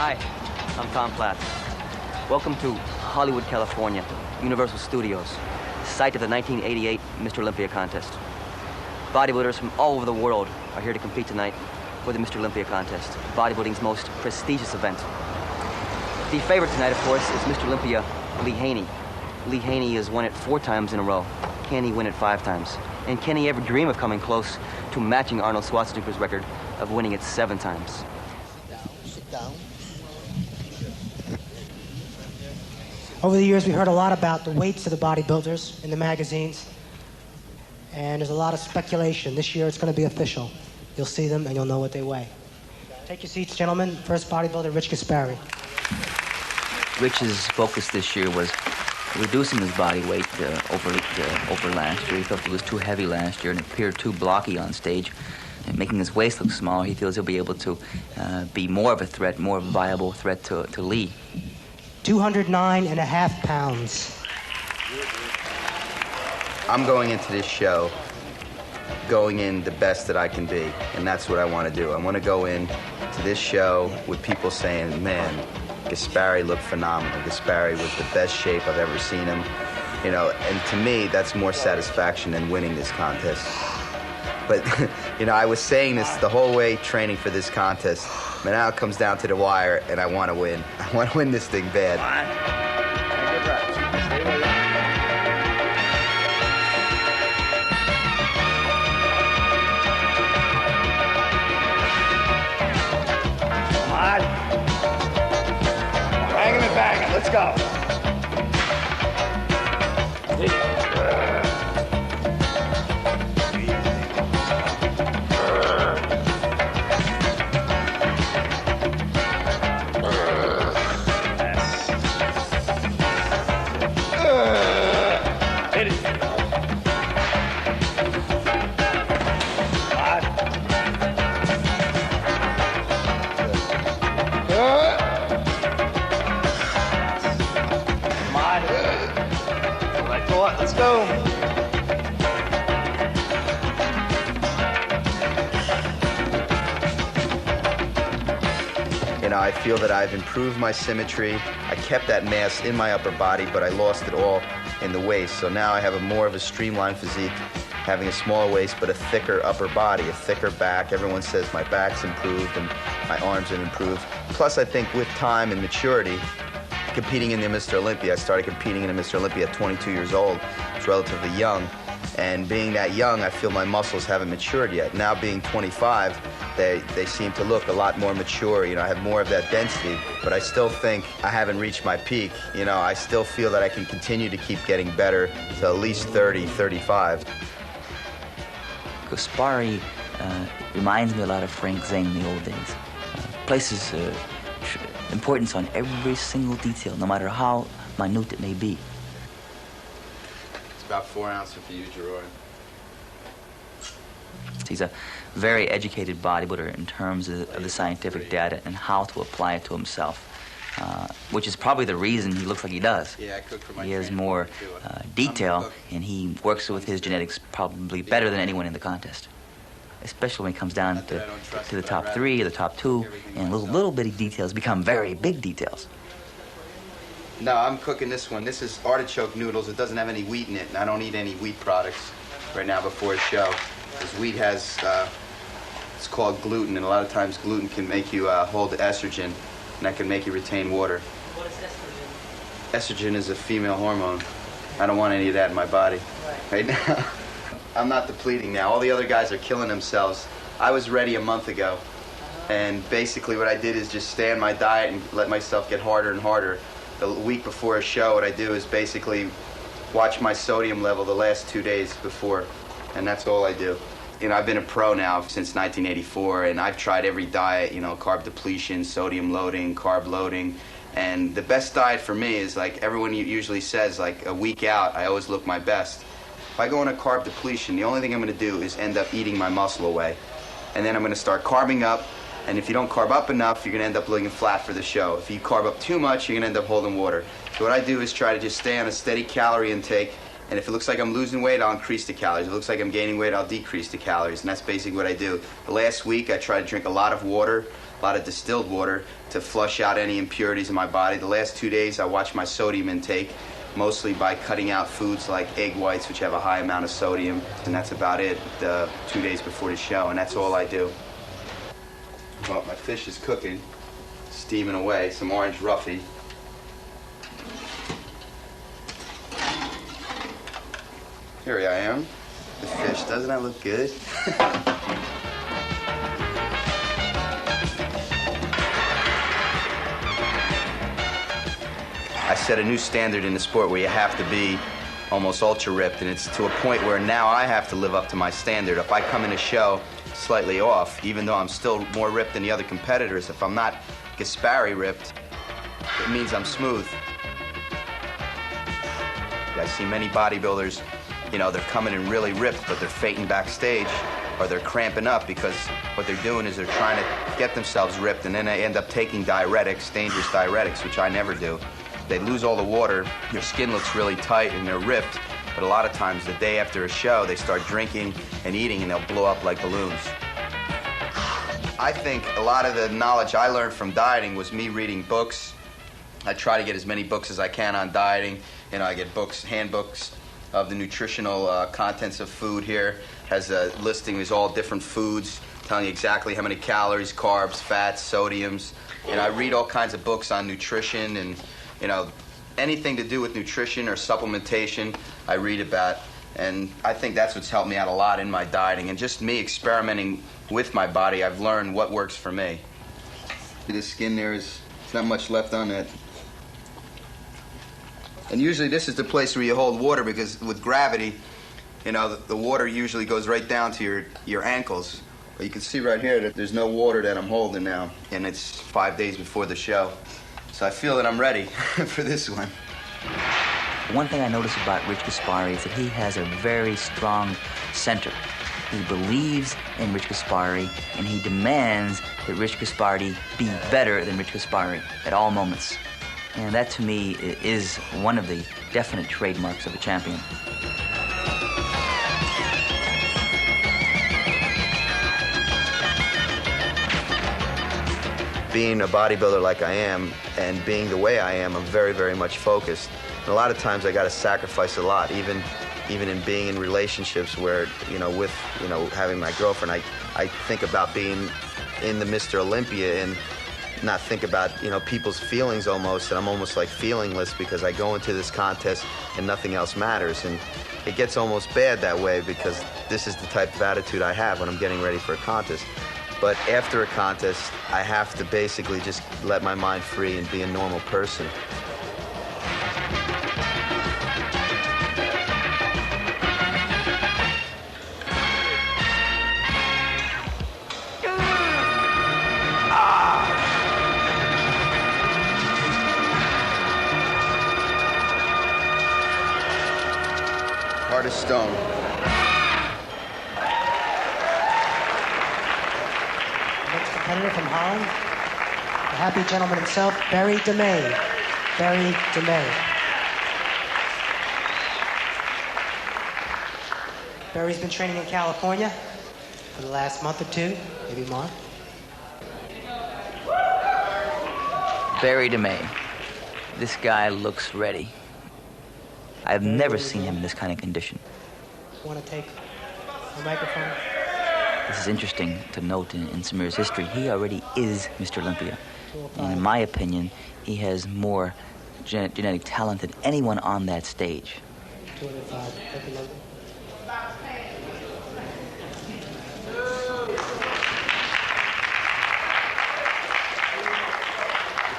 Hi, I'm Tom Platz. Welcome to Hollywood, California, Universal Studios, site of the 1988 Mr. Olympia contest. Bodybuilders from all over the world are here to compete tonight for the Mr. Olympia contest, bodybuilding's most prestigious event. The favorite tonight, of course, is Mr. Olympia Lee Haney. Lee Haney has won it 4 times in a row. Can he win it 5 times? And can he ever dream of coming close to matching Arnold Schwarzenegger's record of winning it 7 times? Sit down. Over the years, we heard a lot about the weights of the bodybuilders in the magazines, and there's a lot of speculation. This year, it's going to be official. You'll see them, and you'll know what they weigh. Take your seats, gentlemen. First bodybuilder, Rich Gaspari. Rich's focus this year was reducing his body weight over last year. He felt he was too heavy last year and appeared too blocky on stage, and making his waist look small. He feels he'll be able to be more of a threat, more of a viable threat to Lee. 209.5 pounds. I'm going into this show going in the best that I can be, and that's what I want to do. I want to go in to this show with people saying, man, Gaspari looked phenomenal. Gaspari was the best shape I've ever seen him. You know, and to me, that's more satisfaction than winning this contest. But, you know, I was saying this the whole way training for this contest. But now it comes down to the wire, and I want to win. I want to win this thing bad. Come on. Good reps. Stay with it. Come on. Bang him and bang him. Let's go. Let's go. You know, I feel that I've improved my symmetry. I kept that mass in my upper body, but I lost it all in the waist. So now I have more of a streamlined physique, having a smaller waist, but a thicker upper body, a thicker back. Everyone says my back's improved and my arms have improved. Plus, I think with time and maturity, competing in the Mr. Olympia, I started competing in the Mr. Olympia at 22 years old. It's relatively young. And being that young, I feel my muscles haven't matured yet. Now being 25, they seem to look a lot more mature. You know, I have more of that density, but I still think I haven't reached my peak. You know, I still feel that I can continue to keep getting better to at least 30, 35. Gaspari reminds me a lot of Frank Zane in the old days. Places importance on every single detail, no matter how minute it may be. It's about 4 ounces for you, Gerard. He's a very educated bodybuilder in terms of the scientific data and how to apply it to himself, which is probably the reason he looks like he does. Yeah, I cook for my He has more detail, and he works with his genetics probably better than anyone in the contest, especially when it comes down to the top 3 or the top 2, and little bitty details become very big details. No, I'm cooking this one. This is artichoke noodles. It doesn't have any wheat in it, and I don't eat any wheat products right now before a show. Because wheat has, it's called gluten, and a lot of times gluten can make you hold estrogen, and that can make you retain water. What is estrogen? Estrogen is a female hormone. I don't want any of that in my body right now. I'm not depleting now. All the other guys are killing themselves. I was ready a month ago, and basically what I did is just stay on my diet and let myself get harder and harder. The week before a show, what I do is basically watch my sodium level the last 2 days before, and that's all I do. You know, I've been a pro now since 1984, and I've tried every diet, you know, carb depletion, sodium loading, carb loading, and the best diet for me is, like everyone usually says, like a week out, I always look my best. If I go on a carb depletion, the only thing I'm going to do is end up eating my muscle away. And then I'm going to start carbing up, and if you don't carb up enough, you're going to end up looking flat for the show. If you carb up too much, you're going to end up holding water. So what I do is try to just stay on a steady calorie intake, and if it looks like I'm losing weight, I'll increase the calories. If it looks like I'm gaining weight, I'll decrease the calories, and that's basically what I do. The last week, I try to drink a lot of water, lot of distilled water to flush out any impurities in my body. The last 2 days, I watched my sodium intake, mostly by cutting out foods like egg whites, which have a high amount of sodium, and that's about it 2 days before the show, and that's all I do. Well, my fish is cooking, steaming away, some orange roughy. Here I am, the fish. Doesn't that look good? I set a new standard in the sport where you have to be almost ultra ripped, and it's to a point where now I have to live up to my standard. If I come in a show slightly off, even though I'm still more ripped than the other competitors, if I'm not Gaspari ripped, it means I'm smooth. I see many bodybuilders, you know, they're coming in really ripped, but they're fainting backstage, or they're cramping up because what they're doing is they're trying to get themselves ripped, and then they end up taking diuretics, dangerous diuretics, which I never do. They lose all the water, their skin looks really tight, and they're ripped, but a lot of times the day after a show, they start drinking and eating, and they'll blow up like balloons. I think a lot of the knowledge I learned from dieting was me reading books. I try to get as many books as I can on dieting. You know, I get books, handbooks of the nutritional contents of food here. Has a listing of all different foods, telling you exactly how many calories, carbs, fats, sodiums. And I read all kinds of books on nutrition and, you know, anything to do with nutrition or supplementation, I read about. And I think that's what's helped me out a lot in my dieting. And just me experimenting with my body, I've learned what works for me. The skin there's not much left on it. And usually this is the place where you hold water, because with gravity, you know, the water usually goes right down to your ankles. But you can see right here that there's no water that I'm holding now, and it's 5 days before the show. So I feel that I'm ready for this one. One thing I notice about Rich Gaspari is that he has a very strong center. He believes in Rich Gaspari, and he demands that Rich Gaspari be better than Rich Gaspari at all moments. And that, to me, is one of the definite trademarks of a champion. Being a bodybuilder like I am, and being the way I am, I'm very, very much focused. And a lot of times I got to sacrifice a lot, even in being in relationships where, you know, with, you know, having my girlfriend, I think about being in the Mr. Olympia and not think about, you know, people's feelings almost, and I'm almost like feelingless because I go into this contest and nothing else matters. And it gets almost bad that way because this is the type of attitude I have when I'm getting ready for a contest. But after a contest, I have to basically just let my mind free and be a normal person. Hard as stone. Next competitor from Holland, the happy gentleman himself, Barry DeMay. Barry DeMay. Barry's been training in California for the last month or two, maybe more. Barry DeMay. This guy looks ready. I've never seen him in this kind of condition. Want to take the microphone? This is interesting to note in Samir's history. He already is Mr. Olympia. And in my opinion, he has more genetic talent than anyone on that stage. 205.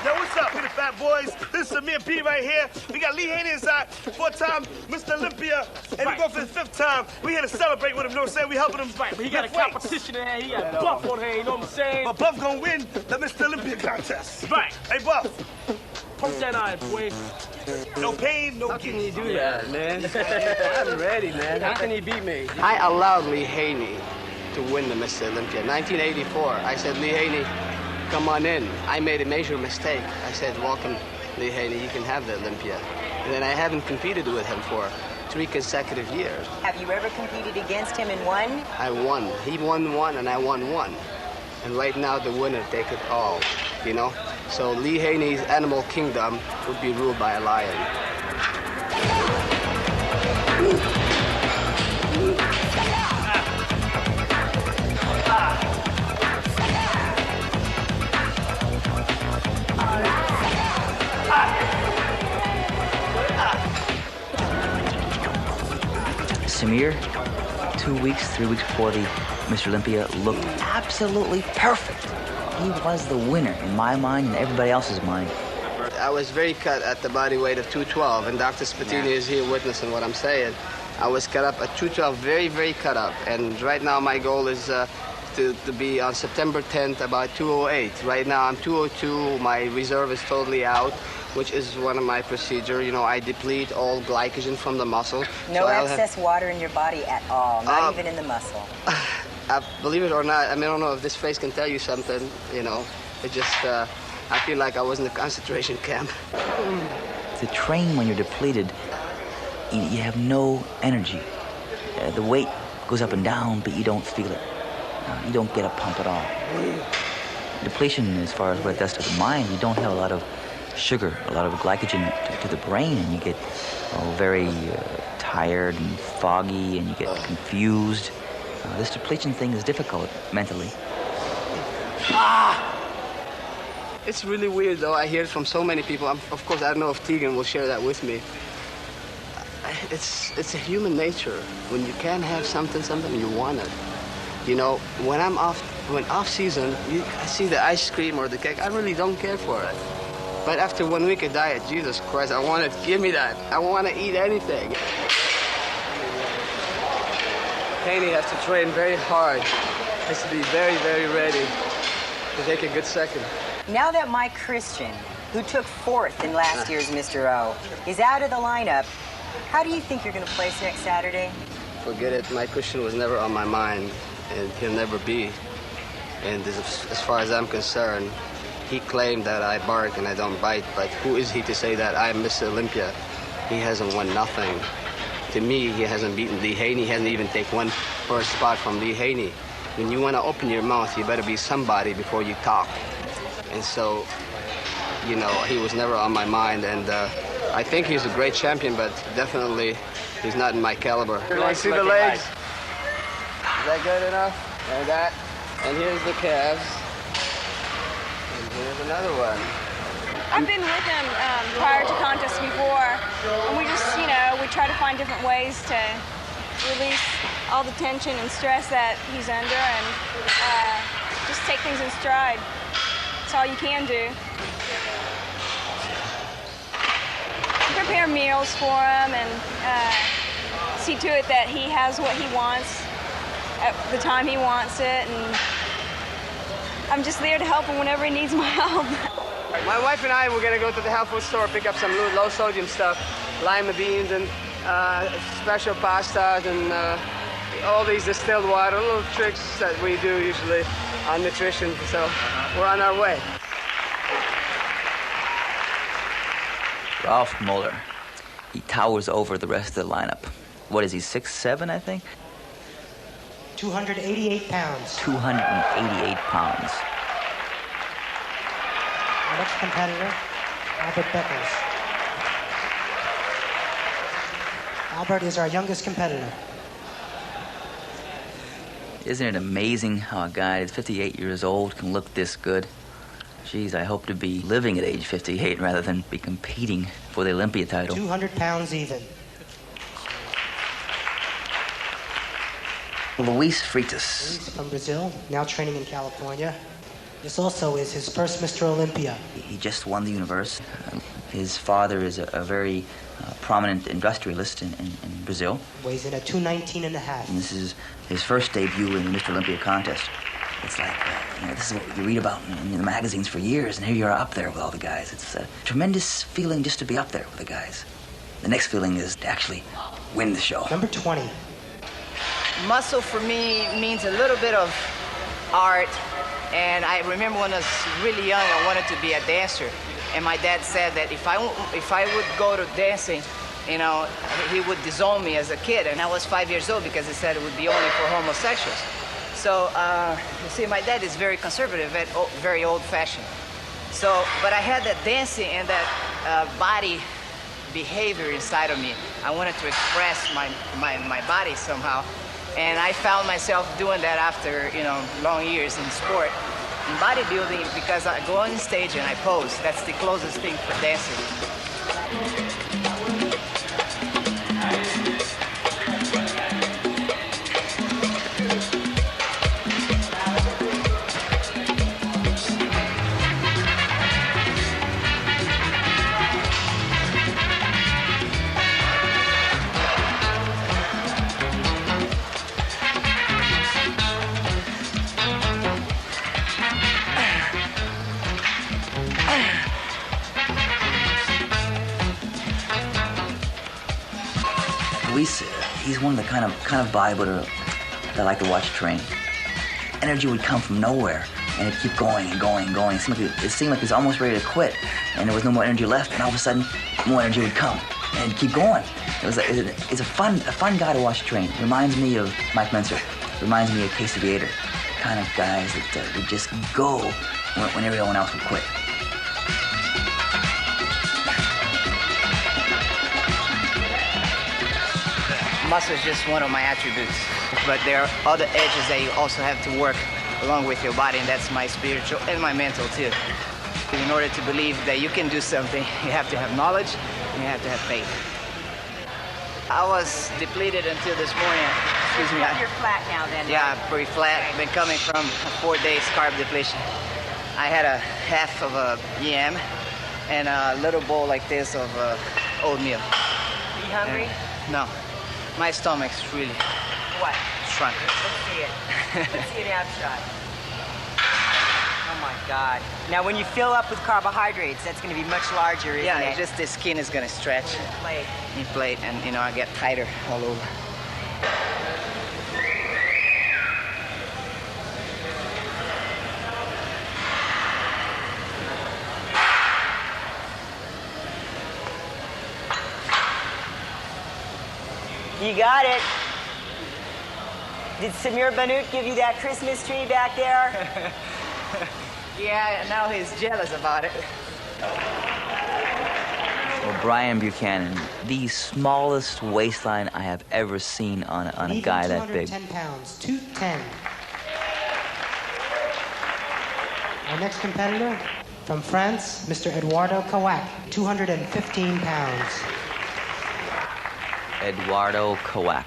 Yo, what's up? We the Fat Boys. This is Samir P right here. We got Lee Haney inside, 4-time Mr. Olympia, and we go for the 5th time. We here to celebrate with him, you know what I'm saying? We helping him. Right, but he got a competition in there. He got Buff on here, you know what I'm saying? But Buff gonna win the Mr. Olympia contest. Right. Hey, Buff. Pump that iron, boy. No pain, no How can gain. he do that, man? I'm ready, man. How can he beat me? I allowed Lee Haney to win the Mr. Olympia. 1984, I said, Lee Haney, come on in. I made a major mistake. I said, welcome, Lee Haney, you can have the Olympia. And then I haven't competed with him for 3 consecutive years. Have you ever competed against him and won? I won. He won 1 and I won 1. And right now, the winner take it all, you know? So Lee Haney's animal kingdom would be ruled by a lion. Samir, 2 weeks, 3 weeks before the Mr. Olympia, looked absolutely perfect. He was the winner in my mind and everybody else's mind. I was very cut at the body weight of 212, and Dr. Spatini is here witnessing what I'm saying. I was cut up at 212, very, very cut up. And right now my goal is to be on September 10th about 208. Right now I'm 202, my reserve is totally out, which is one of my procedures. You know, I deplete all glycogen from the muscle. No excess water in your body at all, not even in the muscle. Believe it or not, I mean, I don't know if this face can tell you something, you know. It just, I feel like I was in a concentration camp. To train when you're depleted, you have no energy. The weight goes up and down, but you don't feel it. You don't get a pump at all. Depletion, as far as what it does to the mind, you don't have a lot of sugar, a lot of glycogen to the brain, and you get very tired and foggy, and you get confused. This depletion thing is difficult mentally. It's really weird, though. I hear it from so many people. Of course, I don't know if Tegan will share that with me. It's a human nature. When you can't have something, you want it. You know, when off season, I see the ice cream or the cake, I really don't care for it. But after 1 week of diet, Jesus Christ, I want it. Give me that. I want to eat anything. Haney has to train very hard. Has to be very, very ready to take a good second. Now that Mike Christian, who took 4th in last year's Mr. O, is out of the lineup, how do you think you're going to place next Saturday? Forget it. Mike Christian was never on my mind, and he'll never be. And as far as I'm concerned, he claimed that I bark and I don't bite, but who is he to say that I'm Mr. Olympia? He hasn't won nothing. To me, he hasn't beaten Lee Haney. He hasn't even taken one first spot from Lee Haney. When you want to open your mouth, you better be somebody before you talk. And so, you know, he was never on my mind, and I think he's a great champion, but definitely he's not in my caliber. You want to see the legs? Is that good enough? And that. And here's the calves. And here's another one. I've been with him prior to contests before, and we just, you know, we try to find different ways to release all the tension and stress that he's under, and just take things in stride. That's all you can do. Prepare meals for him and see to it that he has what he wants at the time he wants it, and I'm just there to help him whenever he needs my help. My wife and I were going to go to the health food store, pick up some low-sodium stuff, lima beans and special pastas and all these distilled water, little tricks that we do usually on nutrition. So we're on our way. Ralph Muller, he towers over the rest of the lineup. What is he, 6'7", I think? 288 pounds. 288 pounds. Our next competitor, Albert Beckles. Albert is our youngest competitor. Isn't it amazing how a guy that's 58 years old can look this good? Geez, I hope to be living at age 58 rather than be competing for the Olympia title. 200 pounds even. Luis Freitas. Luis from Brazil, now training in California. This also is his first Mr. Olympia. He just won the universe. His father is a very prominent industrialist in Brazil. Weighs in at 219 and a half. And this is his first debut in the Mr. Olympia contest. It's like, this is what you read about in the magazines for years, and here you are up there with all the guys. It's a tremendous feeling just to be up there with the guys. The next feeling is to actually win the show. Number 20. Muscle for me means a little bit of art. And I remember when I was really young, I wanted to be a dancer. And my dad said that if I would go to dancing, you know, he would disown me as a kid. And I was 5 years old because he said it would be only for homosexuals. So, you see, my dad is very conservative and very old-fashioned. So, but I had that dancing and that body behavior inside of me. I wanted to express my body somehow. And I found myself doing that after, long years in sport. In bodybuilding, because I go on stage and I pose. That's the closest thing for dancing. He's one of the kind of bodybuilder that I like to watch train. Energy would come from nowhere, and it'd keep going and going and going. It seemed like he was almost ready to quit, and there was no more energy left, and all of a sudden, more energy would come, and it'd keep going. It's a fun guy to watch train. Reminds me of Mike Menser. Reminds me of Casey Viator. Kind of guys that would just go when everyone else would quit. Muscle is just one of my attributes, but there are other edges that you also have to work along with your body, and that's my spiritual and my mental too. In order to believe that you can do something, you have to have knowledge and you have to have faith. I was depleted until this morning. Excuse me. You're flat now then. Yeah, pretty flat. Been coming from 4 days carb depletion. I had a half of a yam and a little bowl like this of oatmeal. Are you hungry? No. My stomach's really What? shrunk. Let's see it. Let's see an ab shot. Oh my God. Now when you fill up with carbohydrates, that's going to be much larger, isn't it? Yeah, it's just the skin is going to stretch. Inflate, and I get tighter all over. You got it. Did Samir Bannout give you that Christmas tree back there? Yeah, now he's jealous about it. Well, Brian Buchanan, the smallest waistline I have ever seen on a guy that big. 210 pounds, 210. Our next competitor from France, Mr. Eduardo Kawak, 215 pounds. Eduardo Kawak.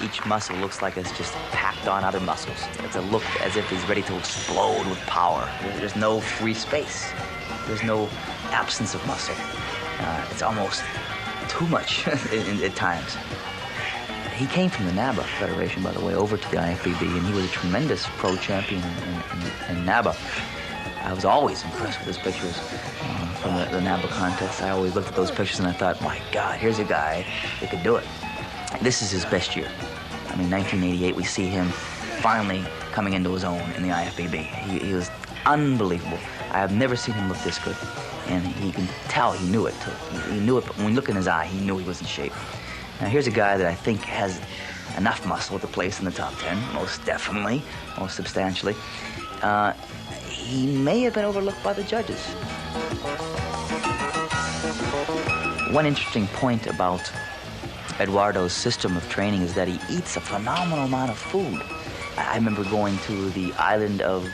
Each muscle looks like it's just packed on other muscles. It's a look as if he's ready to explode with power. There's no free space. There's no absence of muscle. It's almost too much at times. He came from the NABA Federation, by the way, over to the IFBB, and he was a tremendous pro champion in NABA. I was always impressed with his pictures from the NABA contest. I always looked at those pictures and I thought, my God, here's a guy that could do it. This is his best year. I mean, 1988, we see him finally coming into his own in the IFBB. He was unbelievable. I have never seen him look this good. And he can tell he knew it, too. He knew it, but when you look in his eye, he knew he was in shape. Now, here's a guy that I think has enough muscle to place in the top 10, most definitely, most substantially. He may have been overlooked by the judges. One interesting point about Eduardo's system of training is that he eats a phenomenal amount of food. I remember going to the island of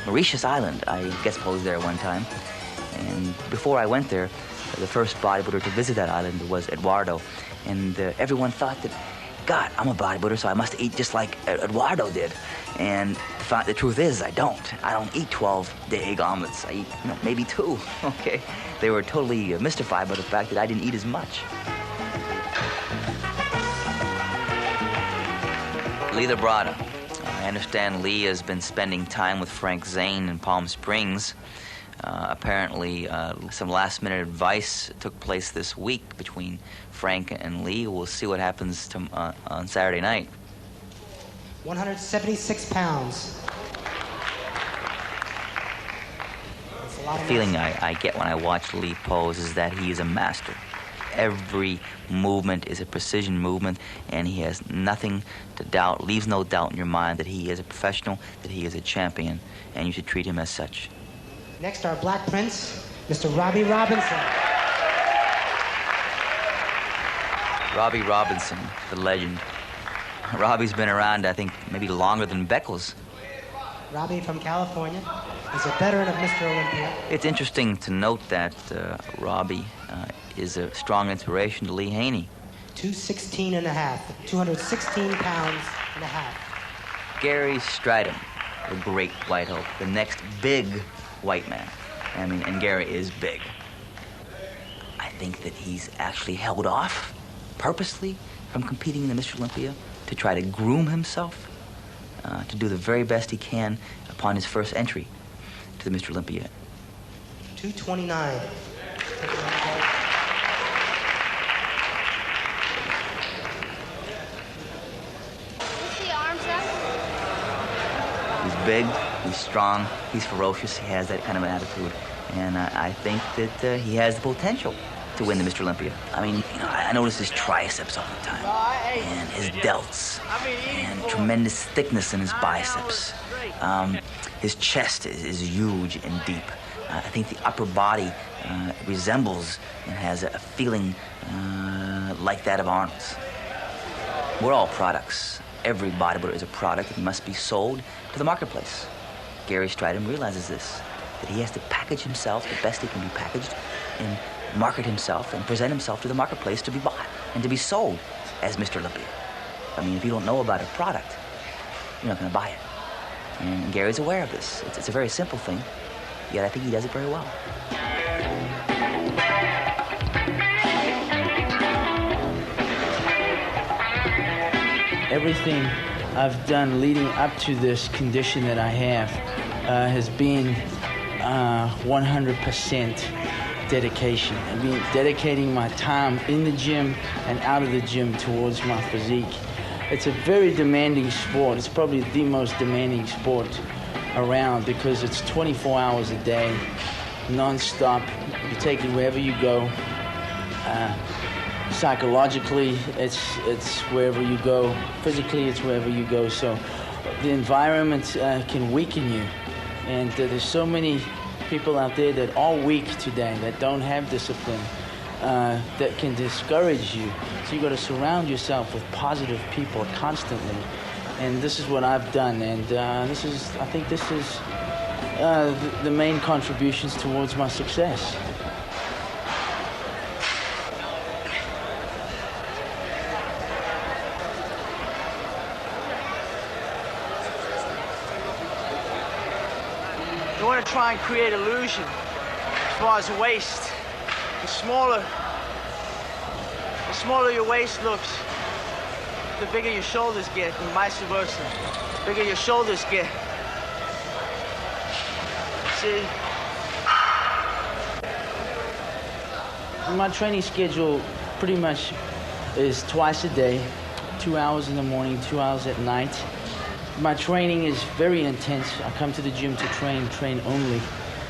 Mauritius Island. I guest posed there one time. And before I went there, the first bodybuilder to visit that island was Eduardo. And everyone thought that, God, I'm a bodybuilder, so I must eat just like Eduardo did. And the truth is, I don't. I don't eat 12-day egg omelets. I eat, maybe 2, okay? They were totally mystified by the fact that I didn't eat as much. Lee Labrada. I understand Lee has been spending time with Frank Zane in Palm Springs. Apparently, some last-minute advice took place this week between Frank and Lee. We'll see what happens on Saturday night. 176 pounds. The feeling I get when I watch Lee pose is that he is a master. Every movement is a precision movement, and he has nothing to doubt, leaves no doubt in your mind that he is a professional, that he is a champion, and you should treat him as such. Next, our Black Prince, Mr. Robbie Robinson. Robbie Robinson, the legend. Robbie's been around, I think, maybe longer than Beckles. Robbie from California. He's a veteran of Mr. Olympia. It's interesting to note that Robbie is a strong inspiration to Lee Haney. 216 and a half, 216 pounds and a half. Gary Stridham, the great white hope, the next big white man. I mean, and Gary is big. I think that he's actually held off purposely from competing in the Mr. Olympia to try to groom himself, to do the very best he can upon his first entry to the Mr. Olympia. 229. He's big, he's strong, he's ferocious, he has that kind of an attitude. And I think that he has the potential to win the Mr. Olympia. I mean, you know, I notice his triceps all the time, and his delts, and tremendous thickness in his biceps. His chest is huge and deep. I think the upper body resembles and has a feeling like that of Arnold's. We're all products. Every bodybuilder is a product that must be sold to the marketplace. Gary Stridham realizes this, that he has to package himself the best he can be packaged and market himself and present himself to the marketplace to be bought and to be sold as Mr. Olympia. I mean, if you don't know about a product, you're not going to buy it. And Gary's aware of this. It's a very simple thing, yet I think he does it very well. Everything I've done leading up to this condition that I have has been 100% dedication. I mean, dedicating my time in the gym and out of the gym towards my physique. It's a very demanding sport. It's probably the most demanding sport around because it's 24 hours a day, non-stop. You take it wherever you go. Psychologically, it's wherever you go. Physically, it's wherever you go. So the environment can weaken you. And there's so many people out there that are weak today, that don't have discipline, that can discourage you. So you got to surround yourself with positive people constantly. And this is what I've done. And I think this is the main contributions towards my success. You want to try and create illusion as far as waist. The smaller your waist looks, the bigger your shoulders get, and vice versa. The bigger your shoulders get. See? My training schedule pretty much is twice a day, 2 hours in the morning, 2 hours at night. My training is very intense. I come to the gym to train only.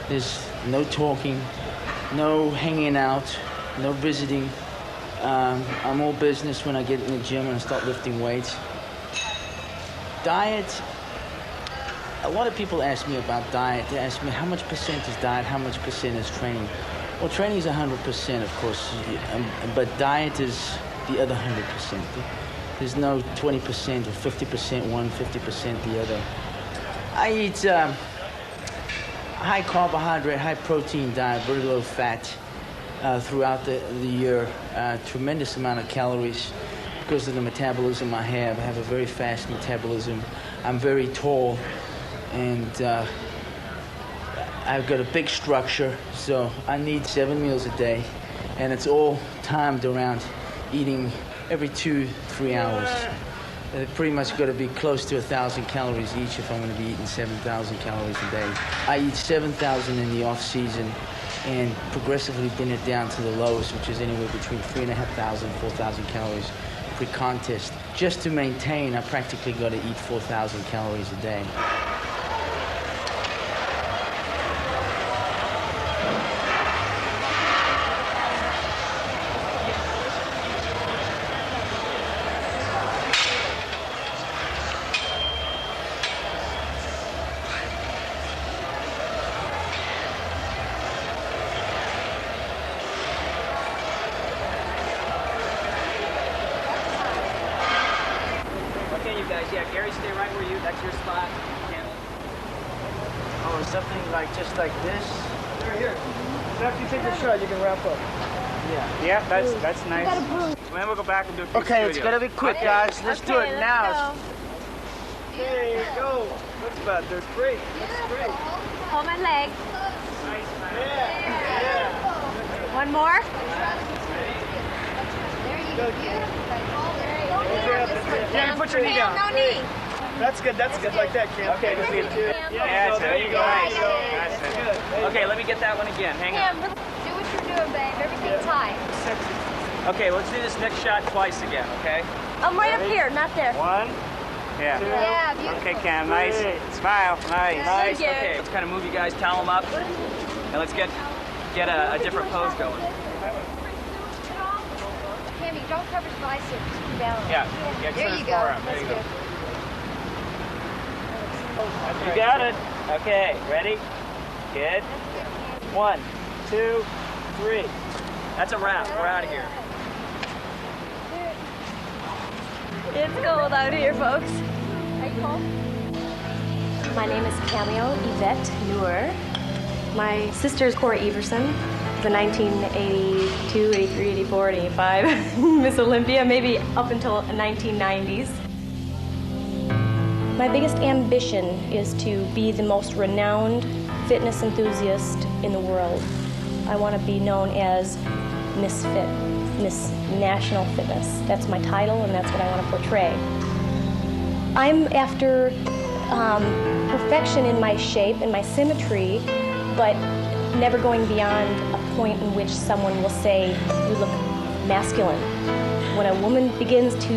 There's no talking, no hanging out, no visiting. I'm all business when I get in the gym and I start lifting weights. Diet, a lot of people ask me about diet. They ask me how much percent is diet, how much percent is training. Well, training is 100%, of course, but diet is the other 100%. There's no 20% or 50% one, 50% the other. I eat high carbohydrate, high protein diet, very low fat throughout the year. Tremendous amount of calories because of the metabolism I have. I have a very fast metabolism. I'm very tall and I've got a big structure, so I need 7 meals a day, and it's all timed around eating every 2-3 hours. It's pretty much got to be close to 1,000 calories each if I'm going to be eating 7,000 calories a day. I eat 7,000 in the off season and progressively bring it down to the lowest, which is anywhere between 3,500 and 4,000 calories pre-contest. Just to maintain, I practically got to eat 4,000 calories a day. Larry, stay right where you, that's your spot. Oh, something like just like this? Right here. So after you take the shot, you can wrap up. Yeah. Yeah, that's nice. And then we'll go back and do a few Okay, it's studios. gonna be quick, guys. Let's do it now. There you go. That's about there. Great. That's great. Hold my leg. Nice, man. Yeah. One more. Cam, put your knee down. No knee. That's good. That's good. Like that, Cam. Okay, just leave it. Yeah, there you go. Nice. That's good. Okay, let me get that one again. Hang on. Cam, do what you're doing, babe. Everything tight. Okay, let's do this next shot twice again, okay? I'm right up here, not there. One. Yeah. Yeah, beautiful. Okay, Cam. Nice. Smile. Nice. Nice. Thank you. Okay, let's kind of move you guys, towel them up, and let's get a different pose going. Cammy, don't cover his biceps. Just come down. Yeah. There you go. There you go. You got it. Okay, ready? Good. 1, 2, 3. That's a wrap. We're out of here. It's cold out here, folks. Are you cold? My name is Cameo Yvette Noor. My sister's Cora Everson, the 1982, 83, 84, 85 Miss Olympia, maybe up until the 1990s. My biggest ambition is to be the most renowned fitness enthusiast in the world. I want to be known as Miss Fit, Miss National Fitness. That's my title, and that's what I want to portray. I'm after perfection in my shape and my symmetry, but never going beyond a point in which someone will say, you look masculine. When a woman begins to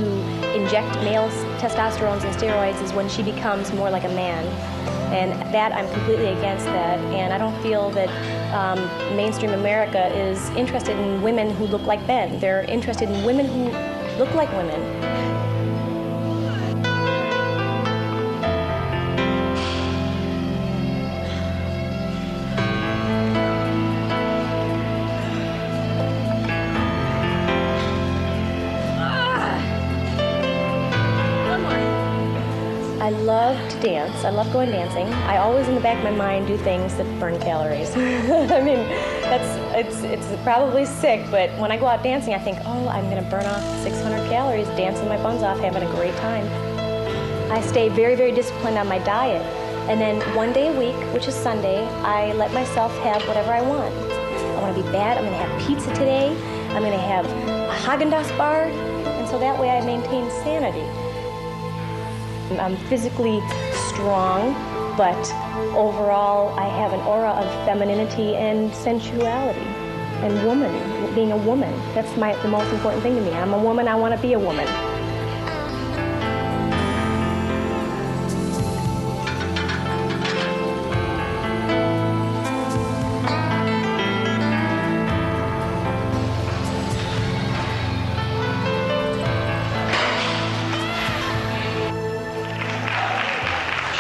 inject male testosterone and steroids is when she becomes more like a man. And that, I'm completely against that. And I don't feel that mainstream America is interested in women who look like men. They're interested in women who look like women. I love to dance. I love going dancing. I always, in the back of my mind, do things that burn calories. I mean, it's probably sick, but when I go out dancing, I think, oh, I'm going to burn off 600 calories dancing my buns off, having a great time. I stay very, very disciplined on my diet. And then one day a week, which is Sunday, I let myself have whatever I want. I want to be bad. I'm going to have pizza today. I'm going to have a Haagen-Dazs bar. And so that way I maintain sanity. I'm physically strong, but overall I have an aura of femininity and sensuality and woman, being a woman. That's the most important thing to me. I'm a woman, I want to be a woman.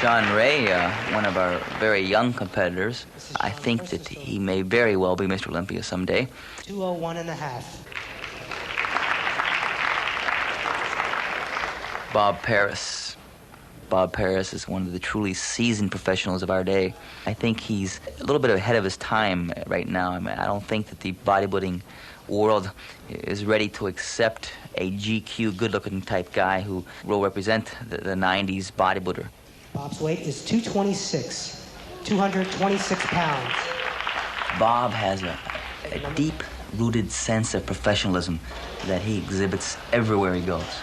Sean Ray, one of our very young competitors, I think that he may very well be Mr. Olympia someday. 201.5. Bob Paris. Bob Paris is one of the truly seasoned professionals of our day. I think he's a little bit ahead of his time right now. I mean, I don't think that the bodybuilding world is ready to accept a GQ, good-looking type guy who will represent the 90s bodybuilder. Bob's weight is 226, 226 pounds. Bob has a deep-rooted sense of professionalism that he exhibits everywhere he goes.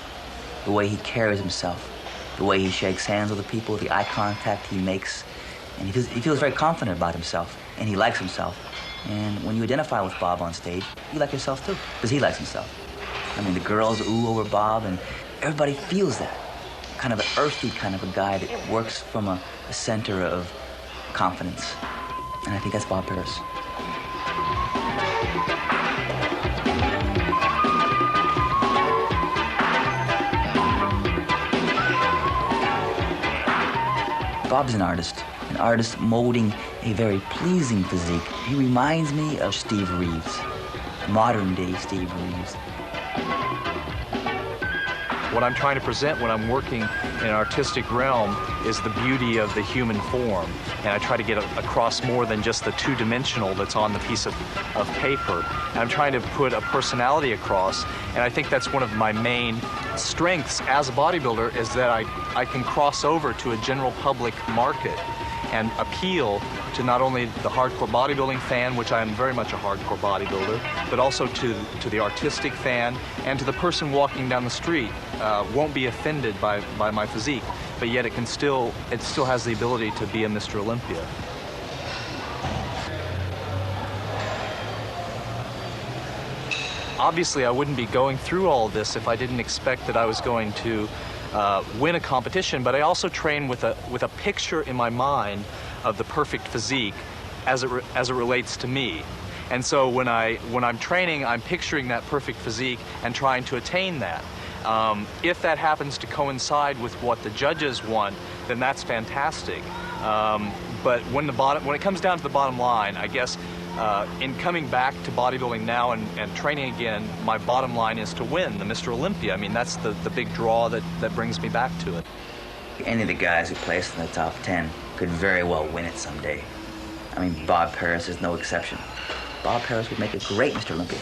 The way he carries himself, the way he shakes hands with the people, the eye contact he makes. And he feels very confident about himself, and he likes himself. And when you identify with Bob on stage, you like yourself too, because he likes himself. I mean, the girls ooh over Bob, and everybody feels that. Kind of an earthy kind of a guy that works from a center of confidence. And I think that's Bob Paris. Bob's an artist molding a very pleasing physique. He reminds me of Steve Reeves, modern day Steve Reeves. What I'm trying to present when I'm working in an artistic realm is the beauty of the human form. And I try to get across more than just the two-dimensional that's on the piece of paper. And I'm trying to put a personality across. And I think that's one of my main strengths as a bodybuilder, is that I can cross over to a general public market and appeal to not only the hardcore bodybuilding fan, which I am very much a hardcore bodybuilder, but also to the artistic fan and to the person walking down the street. Won't be offended by my physique, but yet it still has the ability to be a Mr. Olympia. Obviously, I wouldn't be going through all of this if I didn't expect that I was going to win a competition, but I also train with a picture in my mind of the perfect physique as it relates to me. And so when I'm training, I'm picturing that perfect physique and trying to attain that. If that happens to coincide with what the judges want, then that's fantastic. But when it comes down to the bottom line, I guess in coming back to bodybuilding now and training again, my bottom line is to win the Mr. Olympia. I mean, that's the big draw that brings me back to it. Any of the guys who placed in the top 10 could very well win it someday. I mean, Bob Paris is no exception. Bob Paris would make a great Mr. Olympia.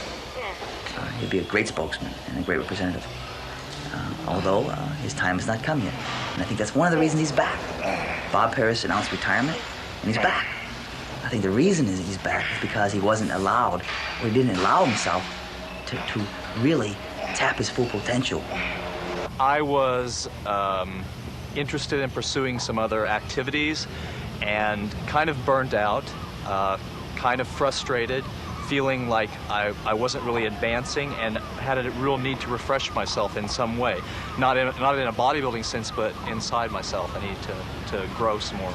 He'd be a great spokesman and a great representative. Although his time has not come yet. And I think that's one of the reasons he's back. Bob Paris announced retirement, and he's back. I think the reason he's back is because he wasn't allowed, or he didn't allow himself to really tap his full potential. I was interested in pursuing some other activities and kind of burned out, kind of frustrated, feeling like I wasn't really advancing and had a real need to refresh myself in some way. Not in a bodybuilding sense, but inside myself. I need to grow some more.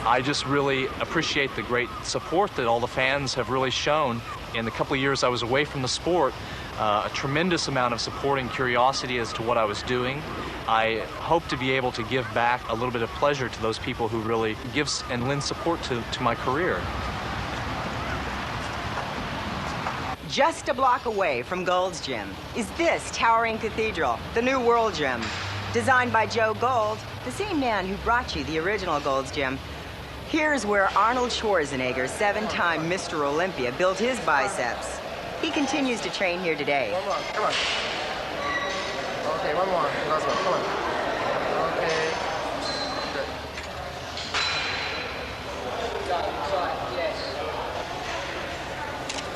I just really appreciate the great support that all the fans have really shown. In the couple of years I was away from the sport, a tremendous amount of support and curiosity as to what I was doing. I hope to be able to give back a little bit of pleasure to those people who really give and lend support to my career. Just a block away from Gold's Gym is this towering cathedral, the New World Gym. Designed by Joe Gold, the same man who brought you the original Gold's Gym. Here's where Arnold Schwarzenegger, 7-time Mr. Olympia, built his biceps. He continues to train here today. One more, come on. Okay, one more. Last one, come on. Okay.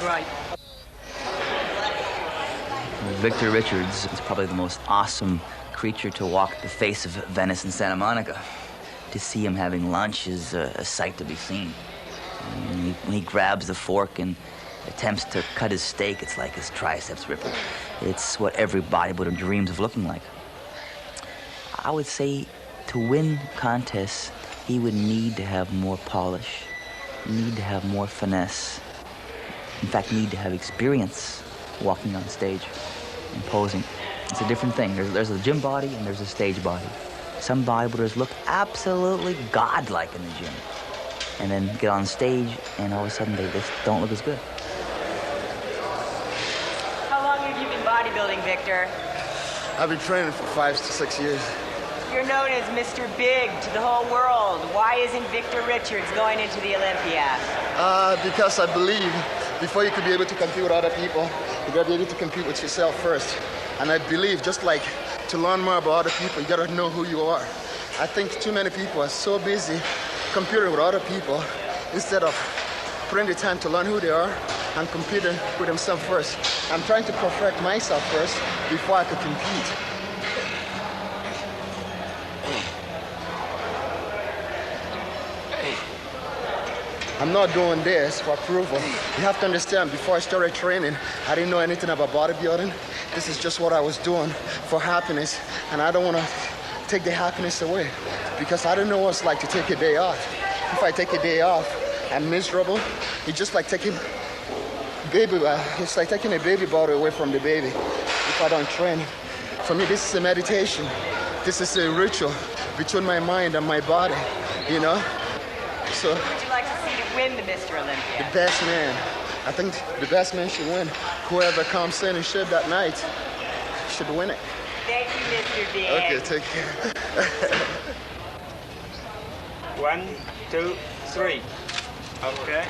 Great. Victor Richards is probably the most awesome creature to walk the face of Venice and Santa Monica. To see him having lunch is a sight to be seen. When he grabs the fork and attempts to cut his steak, it's like his triceps ripping. It's what every bodybuilder dreams of looking like. I would say to win contests, he would need to have more polish, need to have more finesse. In fact, need to have experience walking on stage and posing. It's a different thing. There's a gym body and there's a stage body. Some bodybuilders look absolutely godlike in the gym, and then get on stage, and all of a sudden they just don't look as good. How long have you been bodybuilding, Victor? I've been training for 5 to 6 years. You're known as Mr. Big to the whole world. Why isn't Victor Richards going into the Olympia? Because I believe before you could be able to compete with other people, you gotta be able to compete with yourself first. And I believe just like to learn more about other people, you gotta know who you are. I think too many people are so busy competing with other people instead of putting the time to learn who they are and competing with themselves first. I'm trying to perfect myself first before I could compete. I'm not doing this for approval. You have to understand, before I started training, I didn't know anything about bodybuilding. This is just what I was doing for happiness, and I don't want to take the happiness away because I don't know what it's like to take a day off. If I take a day off, I'm miserable. It's just like taking it's like taking a baby bottle away from the baby if I don't train. For me, this is a meditation. This is a ritual between my mind and my body, you know? So, who would you like to see to win the Mr. Olympia? The best man. I think the best man should win. Whoever comes in and shape that night should win it. Thank you, Mr. Dan. Okay, take care. 1, 2, 3. Okay.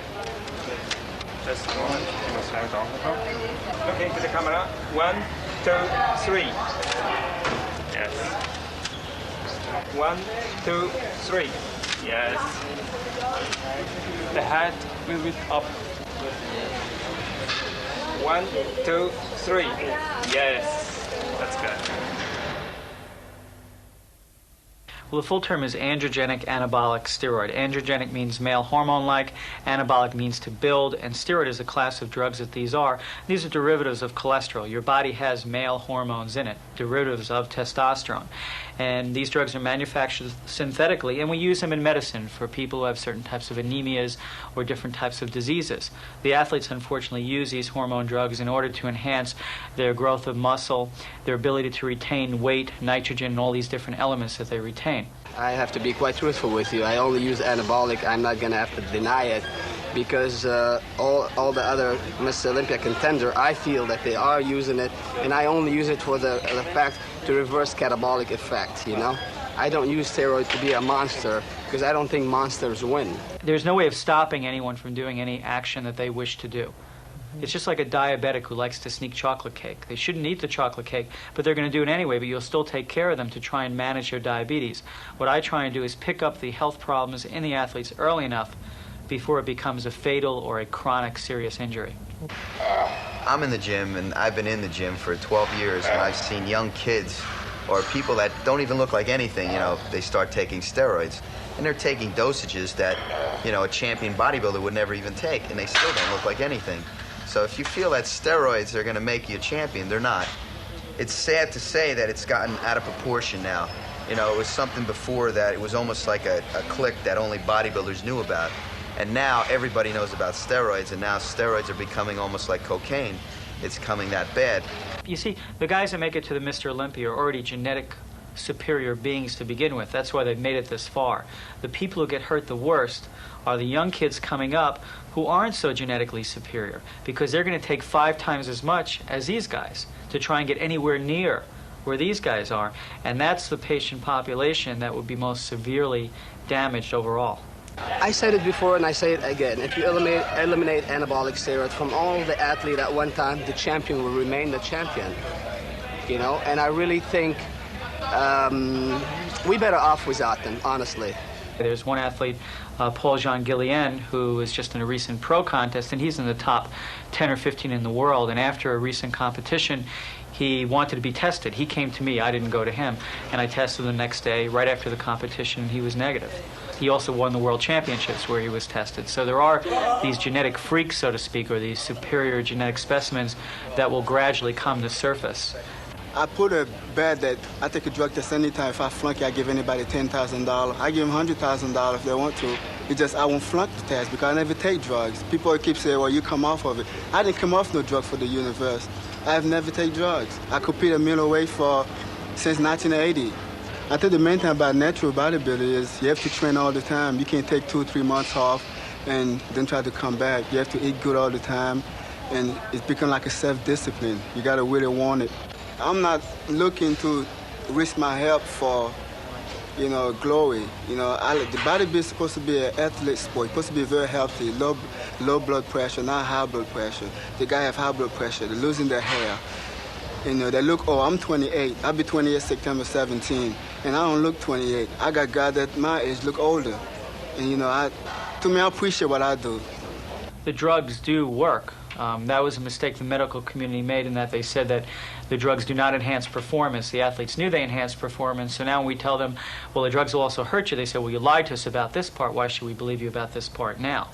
Just one. Looking to the camera. 1, 2, 3. Yes. 1, 2, 3. Yes. The head will be up. 1, 2, 3. Yes. That's good. Well, the full term is androgenic anabolic steroid. Androgenic means male hormone-like, anabolic means to build, and steroid is a class of drugs that these are. These are derivatives of cholesterol. Your body has male hormones in it, derivatives of testosterone. And these drugs are manufactured synthetically, and we use them in medicine for people who have certain types of anemias or different types of diseases. The athletes, unfortunately, use these hormone drugs in order to enhance their growth of muscle, their ability to retain weight, nitrogen, and all these different elements that they retain. I have to be quite truthful with you. I only use anabolic. I'm not going to have to deny it because all the other Mr. Olympia contender, I feel that they are using it, and I only use it for the fact to reverse catabolic effect, you know? I don't use steroids to be a monster because I don't think monsters win. There's no way of stopping anyone from doing any action that they wish to do. It's just like a diabetic who likes to sneak chocolate cake. They shouldn't eat the chocolate cake, but they're going to do it anyway, but you'll still take care of them to try and manage their diabetes. What I try and do is pick up the health problems in the athletes early enough before it becomes a fatal or a chronic serious injury. I'm in the gym, and I've been in the gym for 12 years, and I've seen young kids or people that don't even look like anything, you know, they start taking steroids. And they're taking dosages that, you know, a champion bodybuilder would never even take, and they still don't look like anything. So if you feel that steroids are going to make you a champion, they're not. It's sad to say that it's gotten out of proportion now. You know, it was something before that it was almost like a clique that only bodybuilders knew about. And now everybody knows about steroids, and now steroids are becoming almost like cocaine. It's coming that bad. You see, the guys that make it to the Mr. Olympia are already genetic superior beings to begin with. That's why they've made it this far. The people who get hurt the worst are the young kids coming up who aren't so genetically superior, because they're going to take 5 times as much as these guys to try and get anywhere near where these guys are, and that's the patient population that would be most severely damaged overall. I said it before and I say it again. If you eliminate anabolic steroids from all the athletes at one time, the champion will remain the champion. You know, and I really think we better off without them, honestly. There's one athlete, Paul-Jean Guillain, who is just in a recent pro contest, and he's in the top 10 or 15 in the world, and after a recent competition, he wanted to be tested. He came to me, I didn't go to him, and I tested him the next day, right after the competition, and he was negative. He also won the World Championships where he was tested. So there are these genetic freaks, so to speak, or these superior genetic specimens that will gradually come to surface. I put a bet that I take a drug test anytime. If I flunk it, I give anybody $10,000. I give them $100,000 if they want to. It's just I won't flunk the test because I never take drugs. People keep saying, well, you come off of it. I didn't come off no drug for the universe. I have never taken drugs. I compete a middleweight since 1980. I think the main thing about natural bodybuilding is you have to train all the time. You can't take 2 or 3 months off and then try to come back. You have to eat good all the time, and it's become like a self-discipline. You got to really want it. I'm not looking to risk my health for, you know, glory. You know, the bodybuilding is supposed to be an athlete sport. It's supposed to be very healthy, low blood pressure, not high blood pressure. The guy have high blood pressure. They're losing their hair. You know, they look, oh, I'm 28. I'll be 28 September 17, and I don't look 28. I got guys that my age look older. And, you know, to me, I appreciate what I do. The drugs do work. That was a mistake the medical community made in that they said that the drugs do not enhance performance. The athletes knew they enhanced performance, so now when we tell them, well, the drugs will also hurt you, they say, well, you lied to us about this part. Why should we believe you about this part now?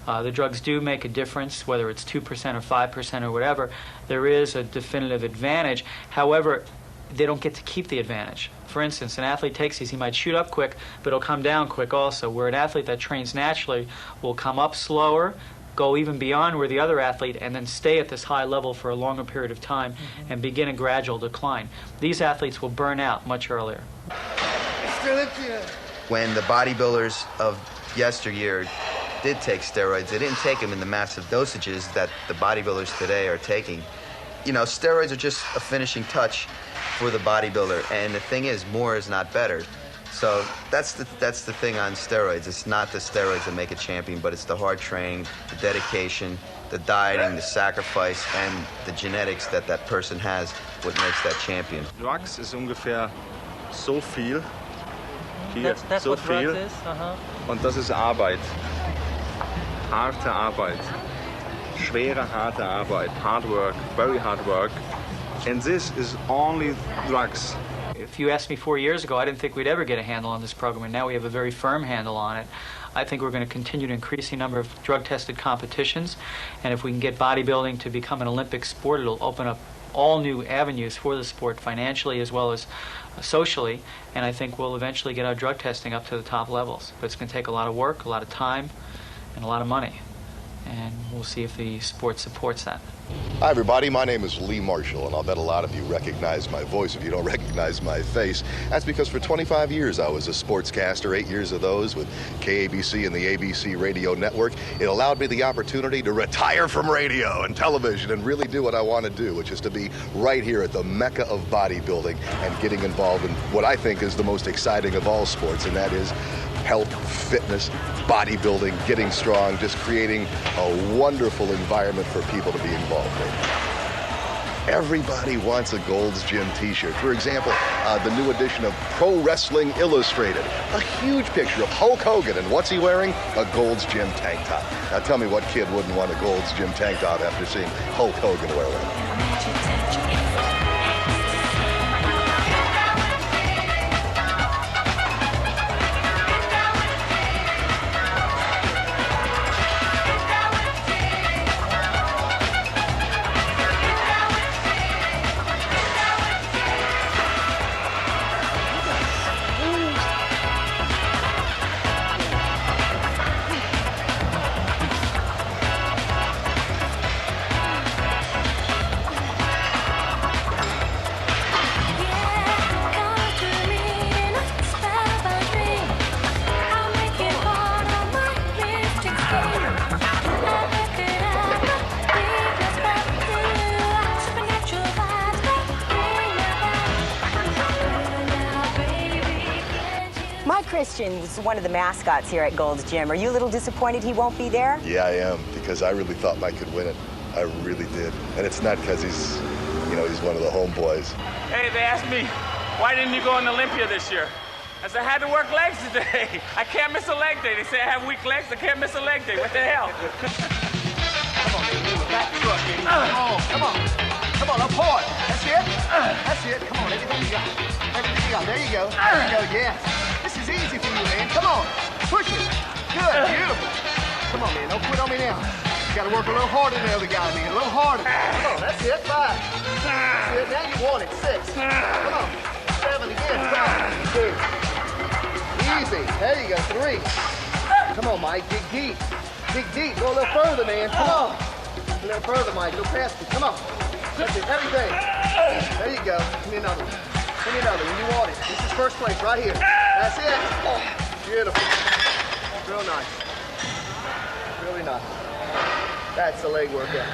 The drugs do make a difference, whether it's 2% or 5% or whatever. There is a definitive advantage. However, they don't get to keep the advantage. For instance, an athlete takes these, he might shoot up quick, but it'll come down quick also, where an athlete that trains naturally will come up slower, go even beyond where the other athlete, and then stay at this high level for a longer period of time and begin a gradual decline. These athletes will burn out much earlier. When the bodybuilders of yesteryear did take steroids, they didn't take them in the massive dosages that the bodybuilders today are taking. you know, steroids are just a finishing touch for the bodybuilder. And the thing is, more is not better. So that's the thing on steroids. It's not the steroids that make a champion, but it's the hard training, the dedication, the dieting, the sacrifice, and the genetics that that person has, what makes that champion. Drugs ist ungefähr so viel. Hier, that's so what viel. drugs is? Und das ist Arbeit. Harte Arbeit. Schwere, harte Arbeit. Hard work, very hard work. And this is only drugs. If you asked me 4 years ago, I didn't think we'd ever get a handle on this program, and now we have a very firm handle on it. I think we're going to continue to increase the number of drug-tested competitions, and if we can get bodybuilding to become an Olympic sport, it'll open up all new avenues for the sport financially as well as socially, and I think we'll eventually get our drug testing up to the top levels. But it's going to take a lot of work, a lot of time, and a lot of money, and we'll see if the sport supports that. Hi everybody, my name is Lee Marshall, and I'll bet a lot of you recognize my voice if you don't recognize my face. That's because for 25 years I was a sportscaster, 8 years of those with KABC and the ABC Radio Network. It allowed me the opportunity to retire from radio and television and really do what I want to do, which is to be right here at the mecca of bodybuilding and getting involved in what I think is the most exciting of all sports, and that is health, fitness, bodybuilding, getting strong, just creating a wonderful environment for people to be involved in. Everybody wants a Gold's Gym t-shirt. For example, the new edition of Pro Wrestling Illustrated. A huge picture of Hulk Hogan, and what's he wearing? A Gold's Gym tank top. Now tell me what kid wouldn't want a Gold's Gym tank top after seeing Hulk Hogan wear one. Christian's one of the mascots here at Gold's Gym. Are you a little disappointed he won't be there? Yeah, I am, because I really thought Mike could win it. I really did. And it's not because he's, you know, he's one of the homeboys. Hey, they asked me, why didn't you go on Olympia this year? I said, I had to work legs today. I can't miss a leg day. They say I have weak legs, I can't miss a leg day. What the hell? Come on, baby, move back truck, baby. Come on. Come on, up hard. That's it. That's it. Come on, everything you got. Everything you got. There you go. There you go, yeah. This is easy for you, man. Come on. Push it. Good, beautiful. Come on, man. Don't quit on me now. You got to work a little harder than the other guy, man. A little harder. Come on, that's it. 5. That's it. Now you want it. 6. Come on. 7 again. Come on. 2. Easy. There you go. 3. Come on, Mike. Dig deep. Dig deep. Go a little further, man. Come on. A little further, Mike. Go past me. Come on. That's it. Everything. There you go. Give me another one. Give me another when you want it. This is first place right here. That's it. Oh, beautiful. Real nice. Really nice. That's the leg workout.